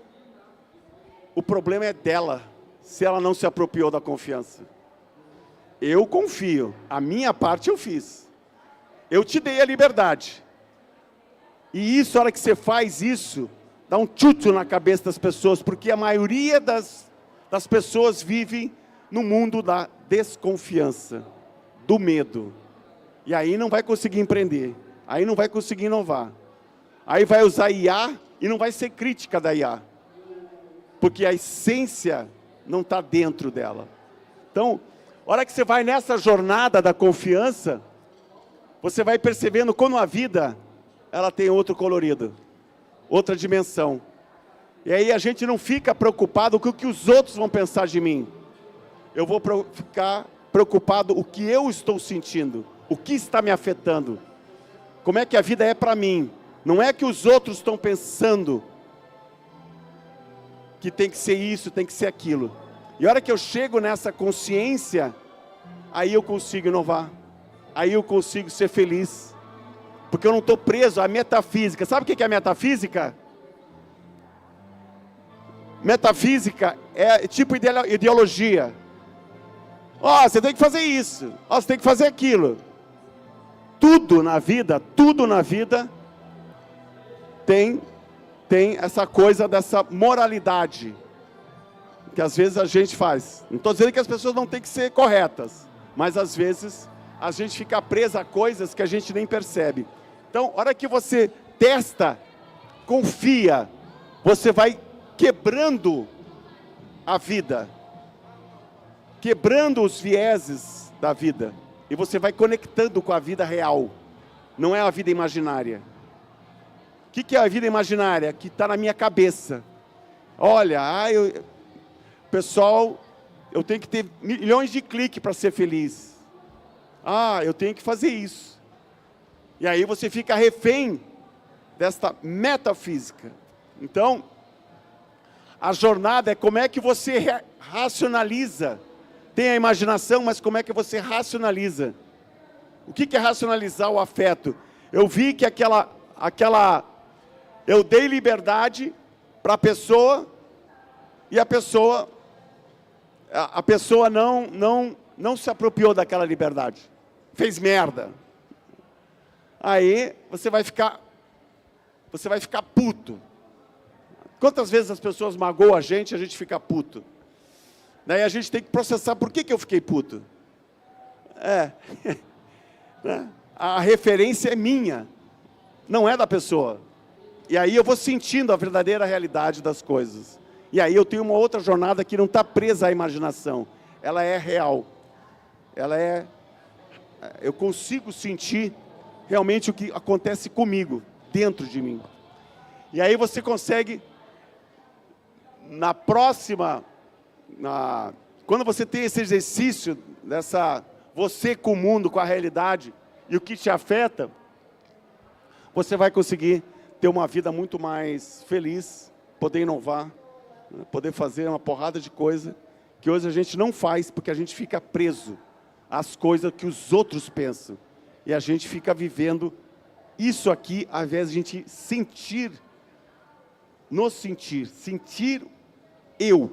O problema é dela, se ela não se apropriou da confiança. Eu confio, a minha parte eu fiz. Eu te dei a liberdade. E isso, a hora que você faz isso, dá um tchutchu na cabeça das pessoas, porque a maioria das pessoas vive no mundo da desconfiança, do medo. E aí não vai conseguir empreender, aí não vai conseguir inovar. Aí vai usar IA e não vai ser crítica da IA, porque a essência não está dentro dela. Então, a hora que você vai nessa jornada da confiança, você vai percebendo como a vida, ela tem outro colorido, outra dimensão. E aí a gente não fica preocupado com o que os outros vão pensar de mim. Eu vou ficar preocupado com o que eu estou sentindo, o que está me afetando. Como é que a vida é para mim. Não é que os outros estão pensando que tem que ser isso, tem que ser aquilo. E a hora que eu chego nessa consciência, aí eu consigo inovar. Aí eu consigo ser feliz. Porque eu não estou preso à metafísica. Sabe o que é metafísica? Metafísica é tipo ideologia. Você tem que fazer isso. Você tem que fazer aquilo. Tudo na vida tem essa coisa dessa moralidade. Que às vezes a gente faz. Não estou dizendo que as pessoas não têm que ser corretas. Mas às vezes a gente fica presa a coisas que a gente nem percebe. Então, a hora que você testa, confia, você vai quebrando a vida, quebrando os vieses da vida, e você vai conectando com a vida real, não é a vida imaginária. O que é a vida imaginária? Que está na minha cabeça. Olha, pessoal, eu tenho que ter milhões de cliques para ser feliz. Eu tenho que fazer isso. E aí você fica refém desta metafísica. Então, a jornada é como é que você racionaliza. Tem a imaginação, mas como é que você racionaliza? O que é racionalizar o afeto? Eu vi que eu dei liberdade para a pessoa, e a pessoa não se apropriou daquela liberdade. Fez merda. Aí você vai ficar puto. Quantas vezes as pessoas magoam a gente fica puto. Daí a gente tem que processar por que eu fiquei puto. A referência é minha. não é da pessoa. E aí eu vou sentindo a verdadeira realidade das coisas. E aí eu tenho uma outra jornada que não está presa à imaginação. Ela é real. Eu consigo sentir realmente o que acontece comigo, dentro de mim. E aí você consegue, na próxima, quando você tem esse exercício, você com o mundo, com a realidade, e o que te afeta, você vai conseguir ter uma vida muito mais feliz, poder inovar, né, poder fazer uma porrada de coisa que hoje a gente não faz, porque a gente fica preso às coisas que os outros pensam. E a gente fica vivendo isso aqui, ao invés de a gente sentir eu,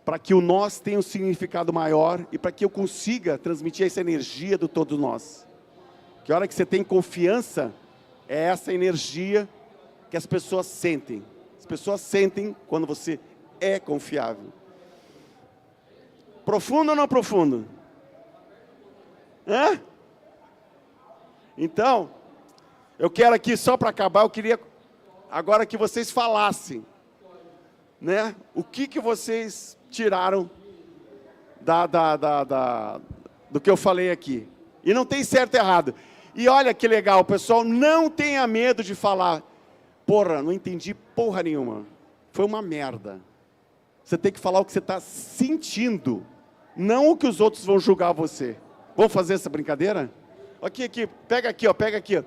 para que o nós tenha um significado maior e para que eu consiga transmitir essa energia do todo nós. Que a hora que você tem confiança, é essa energia que as pessoas sentem. As pessoas sentem quando você é confiável. Profundo ou não profundo? Hã? Então, eu quero aqui, só para acabar, eu queria agora que vocês falassem, né? O que vocês tiraram do que eu falei aqui. E não tem certo e errado. E olha que legal, pessoal, não tenha medo de falar. Porra, não entendi porra nenhuma. Foi uma merda. Você tem que falar o que você está sentindo, não o que os outros vão julgar você. Vamos fazer essa brincadeira? Aqui, pega aqui, ó, pega aqui.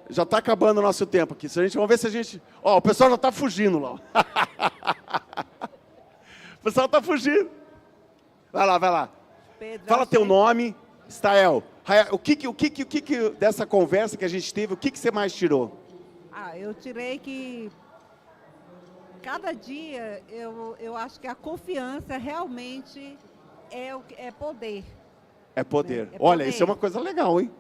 Já está acabando o nosso tempo aqui. Vamos ver se a gente... Ó, o pessoal já está fugindo lá. O pessoal está fugindo. Vai lá. Pedro, fala teu nome, Stael. O que dessa conversa que a gente teve, o que você mais tirou? Eu tirei que cada dia eu acho que a confiança realmente é poder. É poder. É Olha, poder. isso é uma coisa legal, hein?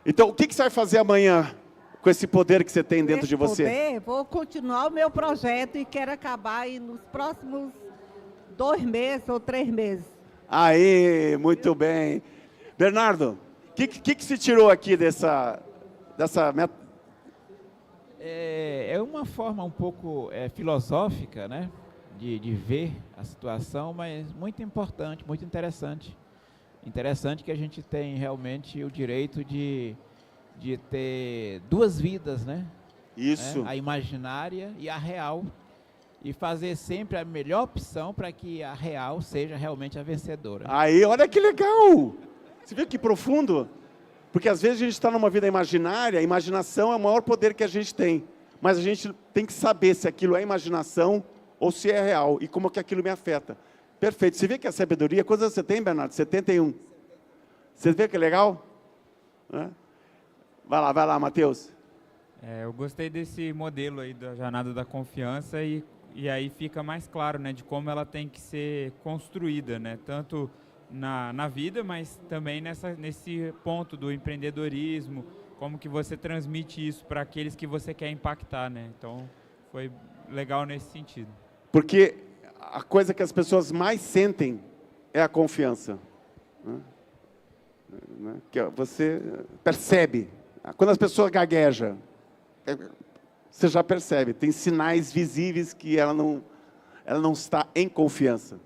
Então, o que você vai fazer amanhã com esse poder que você tem dentro de você? Poder, vou continuar o meu projeto e quero acabar aí nos próximos 2 meses ou 3 meses. Aí, muito bem. Bernardo, o que se tirou aqui dessa meta? É uma forma um pouco filosófica, né, de ver a situação, mas muito importante, muito interessante. Interessante que a gente tem realmente o direito de ter 2 vidas, né? Isso. A imaginária e a real. E fazer sempre a melhor opção para que a real seja realmente a vencedora. Aí, olha que legal! Você viu que profundo? Porque às vezes a gente está numa vida imaginária, a imaginação é o maior poder que a gente tem. Mas a gente tem que saber se aquilo é imaginação ou se é real e como que aquilo me afeta. Perfeito. Você vê que a sabedoria... Quantos anos você tem, Bernardo? 71. Você vê que é legal? Vai lá, Matheus. Eu gostei desse modelo aí da jornada da confiança e aí fica mais claro, né, de como ela tem que ser construída, né, tanto na vida, mas também nesse ponto do empreendedorismo, como que você transmite isso para aqueles que você quer impactar, né? Então, foi legal nesse sentido. Porque a coisa que as pessoas mais sentem é a confiança. Que você percebe. Quando as pessoas gaguejam, você já percebe. Tem sinais visíveis que ela não está em confiança.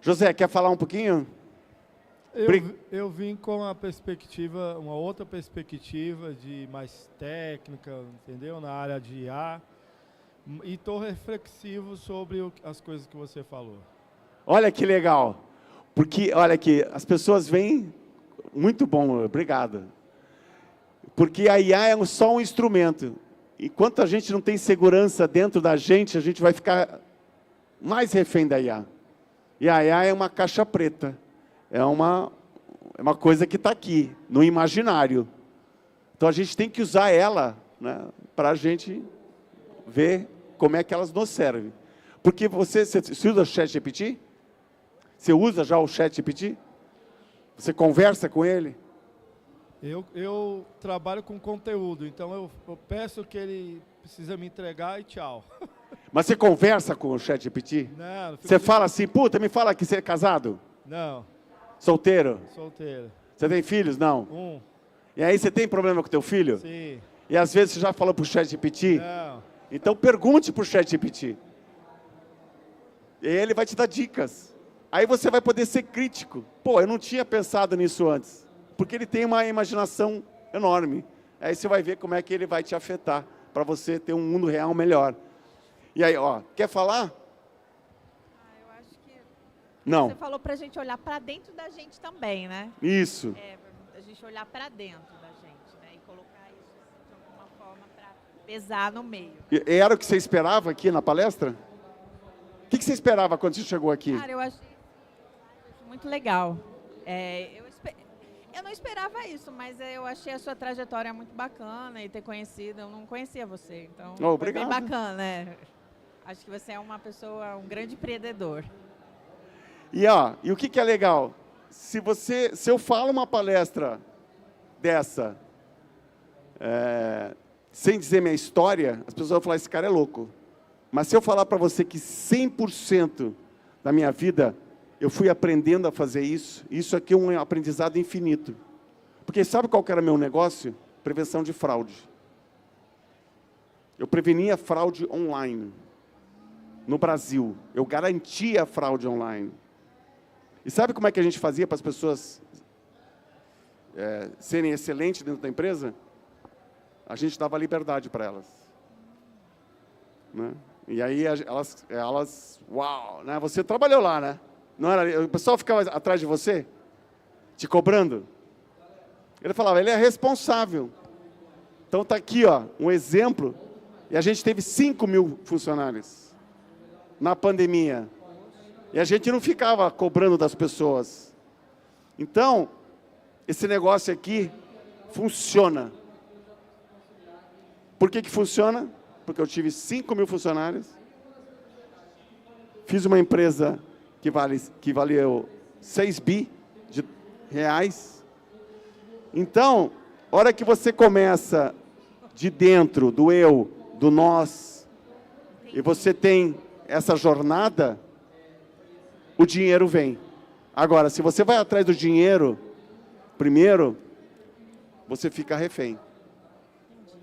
José, quer falar um pouquinho? Eu vim com uma outra perspectiva de mais técnica, entendeu? Na área de IA. E estou reflexivo sobre as coisas que você falou. Olha que legal. Porque, olha aqui, as pessoas vêm... Muito bom, obrigado. Porque a IA é só um instrumento. Enquanto a gente não tem segurança dentro da gente, a gente vai ficar mais refém da IA. E a IA é uma caixa preta. É uma coisa que está aqui, no imaginário. Então a gente tem que usar ela, né, para a gente ver como é que elas nos servem. Porque você usa o ChatGPT? Você usa já o ChatGPT? Você conversa com ele? Eu trabalho com conteúdo, então eu peço que ele precisa me entregar e tchau. Mas você conversa com o ChatGPT? Não. Você fala assim, puta, me fala que você é casado? Não. Solteiro? Solteiro. Você tem filhos? Não. E aí você tem problema com teu filho? Sim. E às vezes você já falou pro ChatGPT? Não. Então pergunte pro ChatGPT. E aí ele vai te dar dicas. Aí você vai poder ser crítico. Pô, eu não tinha pensado nisso antes. Porque ele tem uma imaginação enorme. Aí você vai ver como é que ele vai te afetar para você ter um mundo real melhor. E aí, ó, quer falar? Eu acho que Não. você falou pra gente olhar pra dentro da gente também, né? Isso. A gente olhar pra dentro da gente, né? E colocar isso assim, de alguma forma pra pesar no meio. E era o que você esperava aqui na palestra? O que você esperava quando você chegou aqui? Cara, eu achei muito legal. Eu não esperava isso, mas eu achei a sua trajetória muito bacana e ter conhecido. Eu não conhecia você, então foi bem bacana. Acho que você é uma pessoa, um grande empreendedor. E ó, e o que é legal? Se eu falo uma palestra dessa, sem dizer minha história, as pessoas vão falar, esse cara é louco. Mas se eu falar para você que 100% da minha vida eu fui aprendendo a fazer isso, isso aqui é um aprendizado infinito. Porque sabe qual que era meu negócio? Prevenção de fraude. Eu prevenia fraude online. No Brasil. Eu garantia a fraude online. E sabe como é que a gente fazia para as pessoas serem excelentes dentro da empresa? A gente dava liberdade para elas. Né? E aí elas, uau, né? Você trabalhou lá, né? Não era, o pessoal ficava atrás de você, te cobrando. Ele falava, ele é responsável. Então está aqui, ó, um exemplo. E a gente teve 5.000 funcionários na pandemia. E a gente não ficava cobrando das pessoas. Então, esse negócio aqui funciona. Por que funciona? Porque eu tive 5.000 funcionários. Fiz uma empresa que valeu 6 bi de reais. Então, a hora que você começa de dentro, do eu, do nós, e você tem essa jornada, o dinheiro vem. Agora, se você vai atrás do dinheiro, primeiro, você fica refém.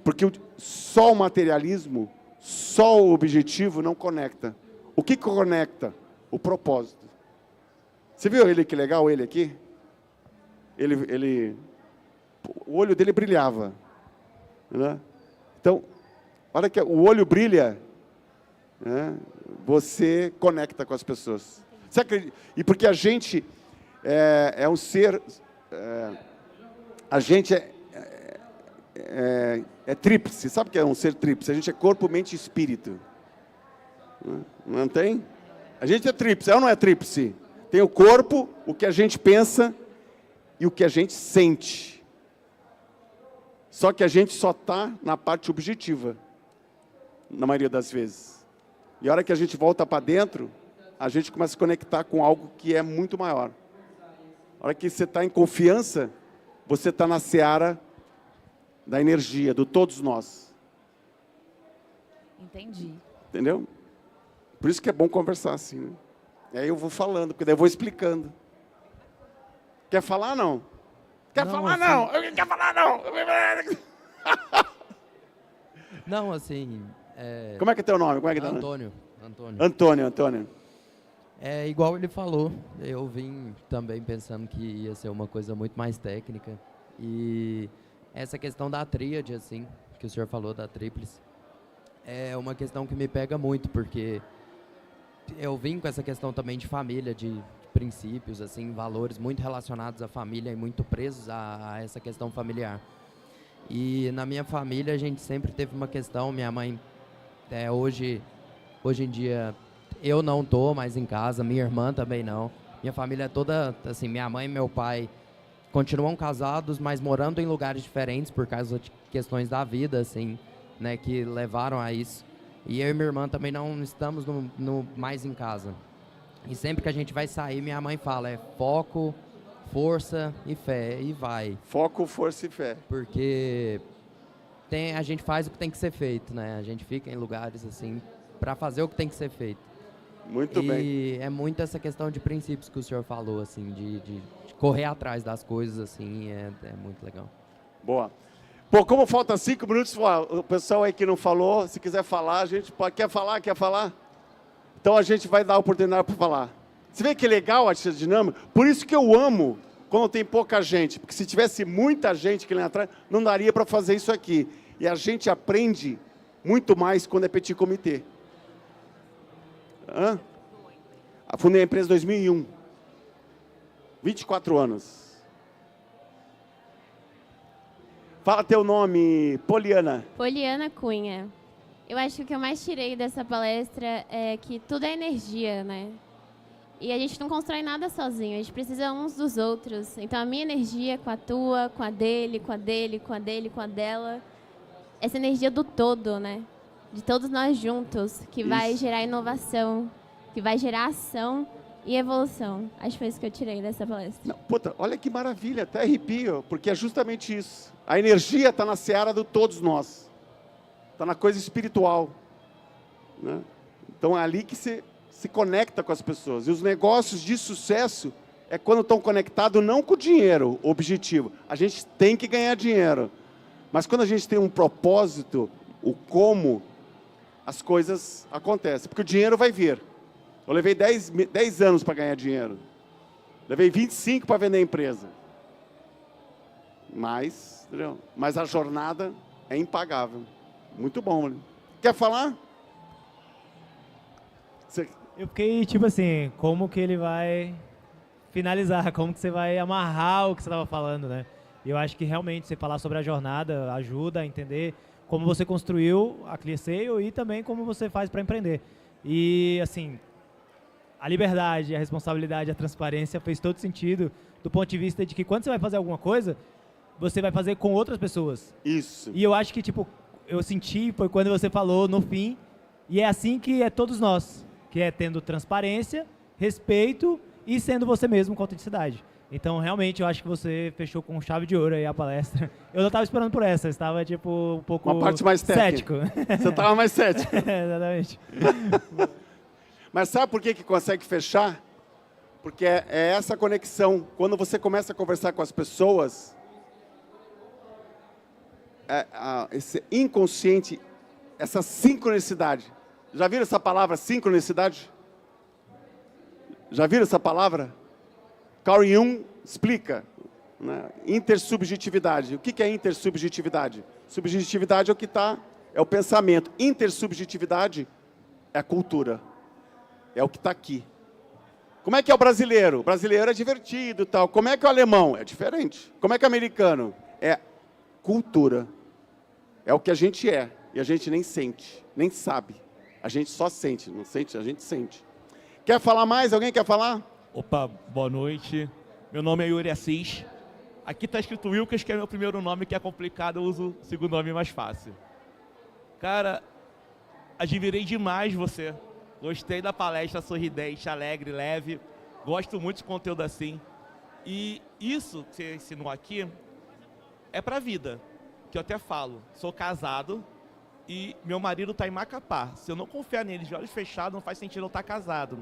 Porque só o materialismo, só o objetivo não conecta. O que conecta? O propósito. Você viu ele, que legal, ele aqui? O olho dele brilhava. Né? Então, a hora que o olho brilha, né, você conecta com as pessoas. Você acredita? E porque a gente é um ser... a gente é tríplice. Sabe o que é um ser tríplice? A gente é corpo, mente e espírito. Não tem? A gente é tríplice, ou não é tríplice? Tem o corpo, o que a gente pensa e o que a gente sente. Só que a gente só está na parte objetiva, na maioria das vezes. E a hora que a gente volta para dentro, a gente começa a conectar com algo que é muito maior. A hora que você está em confiança, você está na seara da energia, do todos nós. Entendi. Entendeu? Por isso que é bom conversar assim, né? E aí eu vou falando, porque daí eu vou explicando. Quer falar, não? Quer falar, não? Quer falar, não? Não, assim... Como é que é teu nome? Como é que Antônio. Antônio. É igual ele falou, eu vim também pensando que ia ser uma coisa muito mais técnica. E essa questão da tríade, assim, que o senhor falou, da tríplice, é uma questão que me pega muito, porque eu vim com essa questão também de família, de princípios, assim, valores muito relacionados à família e muito presos a essa questão familiar. E na minha família a gente sempre teve uma questão, minha mãe, hoje em dia, eu não estou mais em casa, minha irmã também não. Minha família é toda, assim, minha mãe e meu pai continuam casados, mas morando em lugares diferentes por causa de questões da vida, assim, né, que levaram a isso. E eu e minha irmã também não estamos mais em casa. E sempre que a gente vai sair, minha mãe fala, foco, força e fé, e vai. Foco, força e fé. Porque a gente faz o que tem que ser feito, né? A gente fica em lugares, assim, para fazer o que tem que ser feito. Muito bem. E é muito essa questão de princípios que o senhor falou, assim, de correr atrás das coisas, assim, é muito legal. Boa. Pô, como falta 5 minutos, o pessoal aí que não falou, se quiser falar, a gente pode... Quer falar? Então a gente vai dar a oportunidade para falar. Você vê que legal a arte dinâmica? Por isso que eu amo quando tem pouca gente, porque se tivesse muita gente que lá atrás, não daria para fazer isso aqui. E a gente aprende muito mais quando é petit comitê. Fundei a empresa em 2001. 24 anos. Fala teu nome, Poliana. Poliana Cunha. Eu acho que o que eu mais tirei dessa palestra é que tudo é energia, né? E a gente não constrói nada sozinho, a gente precisa uns dos outros. Então a minha energia com a tua, com a dele, com a dele, com a dele, com a dela. Essa energia do todo, né? De todos nós juntos, que vai gerar inovação, que vai gerar ação e evolução. Acho que foi isso que eu tirei dessa palestra. Não, puta, olha que maravilha, até arrepio, porque é justamente isso. A energia está na seara de todos nós. Está na coisa espiritual. Né? Então é ali que se conecta com as pessoas. E os negócios de sucesso é quando estão conectados não com o dinheiro, o objetivo. A gente tem que ganhar dinheiro. Mas quando a gente tem um propósito, o como, as coisas acontecem. Porque o dinheiro vai vir. Eu levei 10 anos para ganhar dinheiro. Levei 25 para vender a empresa. Mas a jornada é impagável. Muito bom. Né? Quer falar? Eu fiquei, tipo assim, como que ele vai finalizar, como que você vai amarrar o que você estava falando, né? E eu acho que realmente você falar sobre a jornada ajuda a entender como você construiu a ClearSale e também como você faz para empreender. E, assim, a liberdade, a responsabilidade, a transparência fez todo sentido do ponto de vista de que quando você vai fazer alguma coisa, você vai fazer com outras pessoas. Isso. E eu acho que, tipo, eu senti, foi quando você falou no fim, e é assim que é todos nós, que é tendo transparência, respeito e sendo você mesmo com autenticidade. Então, realmente, eu acho que você fechou com chave de ouro aí a palestra. Eu não estava esperando por essa, eu estava, tipo, um pouco uma parte mais cético. Você estava mais cético. Exatamente. Mas sabe por que consegue fechar? Porque é essa conexão. Quando você começa a conversar com as pessoas, esse inconsciente, essa sincronicidade. Já viram essa palavra, sincronicidade? Já viram essa palavra? Carl Jung explica, né? Intersubjetividade. O que é intersubjetividade? Subjetividade é o que está, é o pensamento. Intersubjetividade é a cultura, é o que está aqui. Como é que é o brasileiro? O brasileiro é divertido, tal. Como é que é o alemão? É diferente. Como é que é o americano? É cultura. É o que a gente é e a gente nem sente, nem sabe. A gente só sente, não sente, a gente sente. Quer falar mais? Alguém quer falar? Opa, boa noite. Meu nome é Yuri Assis. Aqui está escrito Wilkes, que é meu primeiro nome, que é complicado, eu uso o segundo nome mais fácil. Cara, admirei demais você. Gostei da palestra, sorridente, alegre, leve. Gosto muito de conteúdo assim. E isso que você ensinou aqui é pra vida. Que eu até falo, sou casado e meu marido está em Macapá. Se eu não confiar nele de olhos fechados, não faz sentido eu estar casado.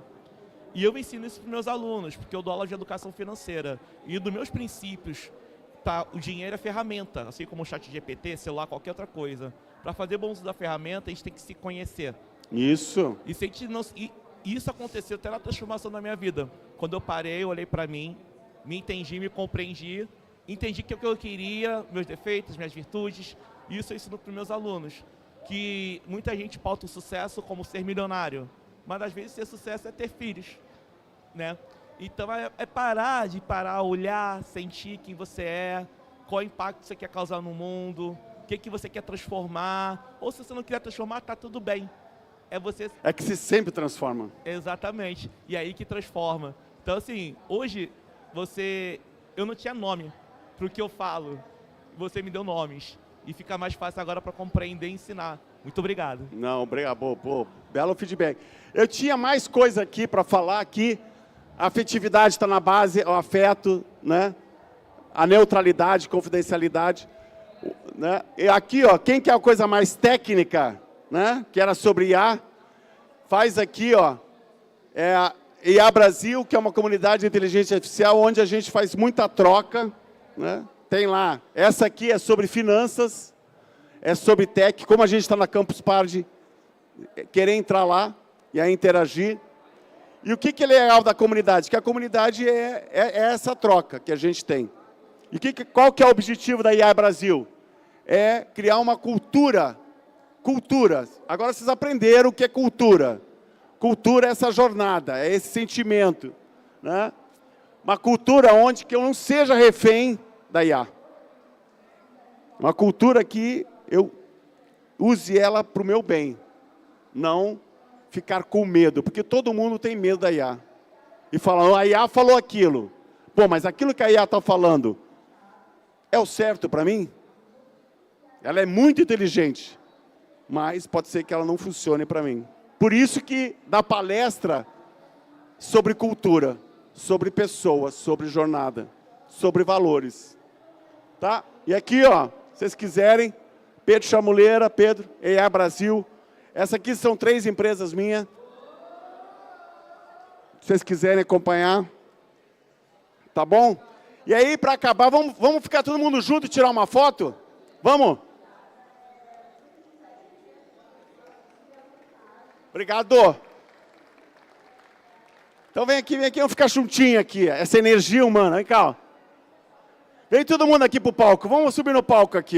E eu ensino isso para meus alunos, porque eu dou aula de educação financeira. E dos meus princípios, tá, o dinheiro é ferramenta, assim como o ChatGPT, celular, qualquer outra coisa. Para fazer bom uso da ferramenta, a gente tem que se conhecer. Isso. E, se a gente não, e isso aconteceu até na transformação da minha vida. Quando eu parei, eu olhei para mim, me entendi, me compreendi, entendi o que eu queria, meus defeitos, minhas virtudes. E isso eu ensino para os meus alunos. Que muita gente pauta o sucesso como ser milionário. Mas às vezes ser sucesso é ter filhos, né? Então é parar, olhar, sentir quem você é, qual impacto você quer causar no mundo, o que você quer transformar, ou se você não quiser transformar, tá tudo bem. É que se sempre transforma. Exatamente, e aí que transforma. Então assim, hoje eu não tinha nome para o que eu falo, você me deu nomes, e fica mais fácil agora para compreender e ensinar. Muito obrigado. Não, obrigado. Belo feedback. Eu tinha mais coisa aqui para falar aqui. A afetividade está na base, o afeto, né? A neutralidade, confidencialidade. Né? E aqui, ó, quem quer a coisa mais técnica, né? Que era sobre IA, faz aqui, ó, a IA Brasil, que é uma comunidade de inteligência artificial, onde a gente faz muita troca, né? tem lá. Essa aqui é sobre finanças, é sobre tech, como a gente está na Campus Party, querer entrar lá e aí interagir. E o que é legal da comunidade? Que a comunidade é essa troca que a gente tem. E qual que é o objetivo da IA Brasil? É criar uma cultura. Cultura. Agora vocês aprenderam o que é cultura. Cultura é essa jornada, é esse sentimento, né? Uma cultura onde que eu não seja refém da IA. Uma cultura que eu use ela para o meu bem, não ficar com medo, porque todo mundo tem medo da IA. E fala, a IA falou aquilo. Pô, mas aquilo que a IA está falando é o certo para mim? Ela é muito inteligente, mas pode ser que ela não funcione para mim. Por isso que dá palestra sobre cultura, sobre pessoas, sobre jornada, sobre valores. Tá? E aqui, ó, se vocês quiserem, Pedro Chamuleira, Pedro, EA Brasil. Essa aqui são 3 empresas minhas. Se vocês quiserem acompanhar. Tá bom? E aí, para acabar, vamos ficar todo mundo junto e tirar uma foto? Vamos? Obrigado. Então vem aqui, vamos ficar juntinho aqui. Essa energia humana, vem cá, ó. Vem todo mundo aqui pro palco. Vamos subir no palco aqui, ó.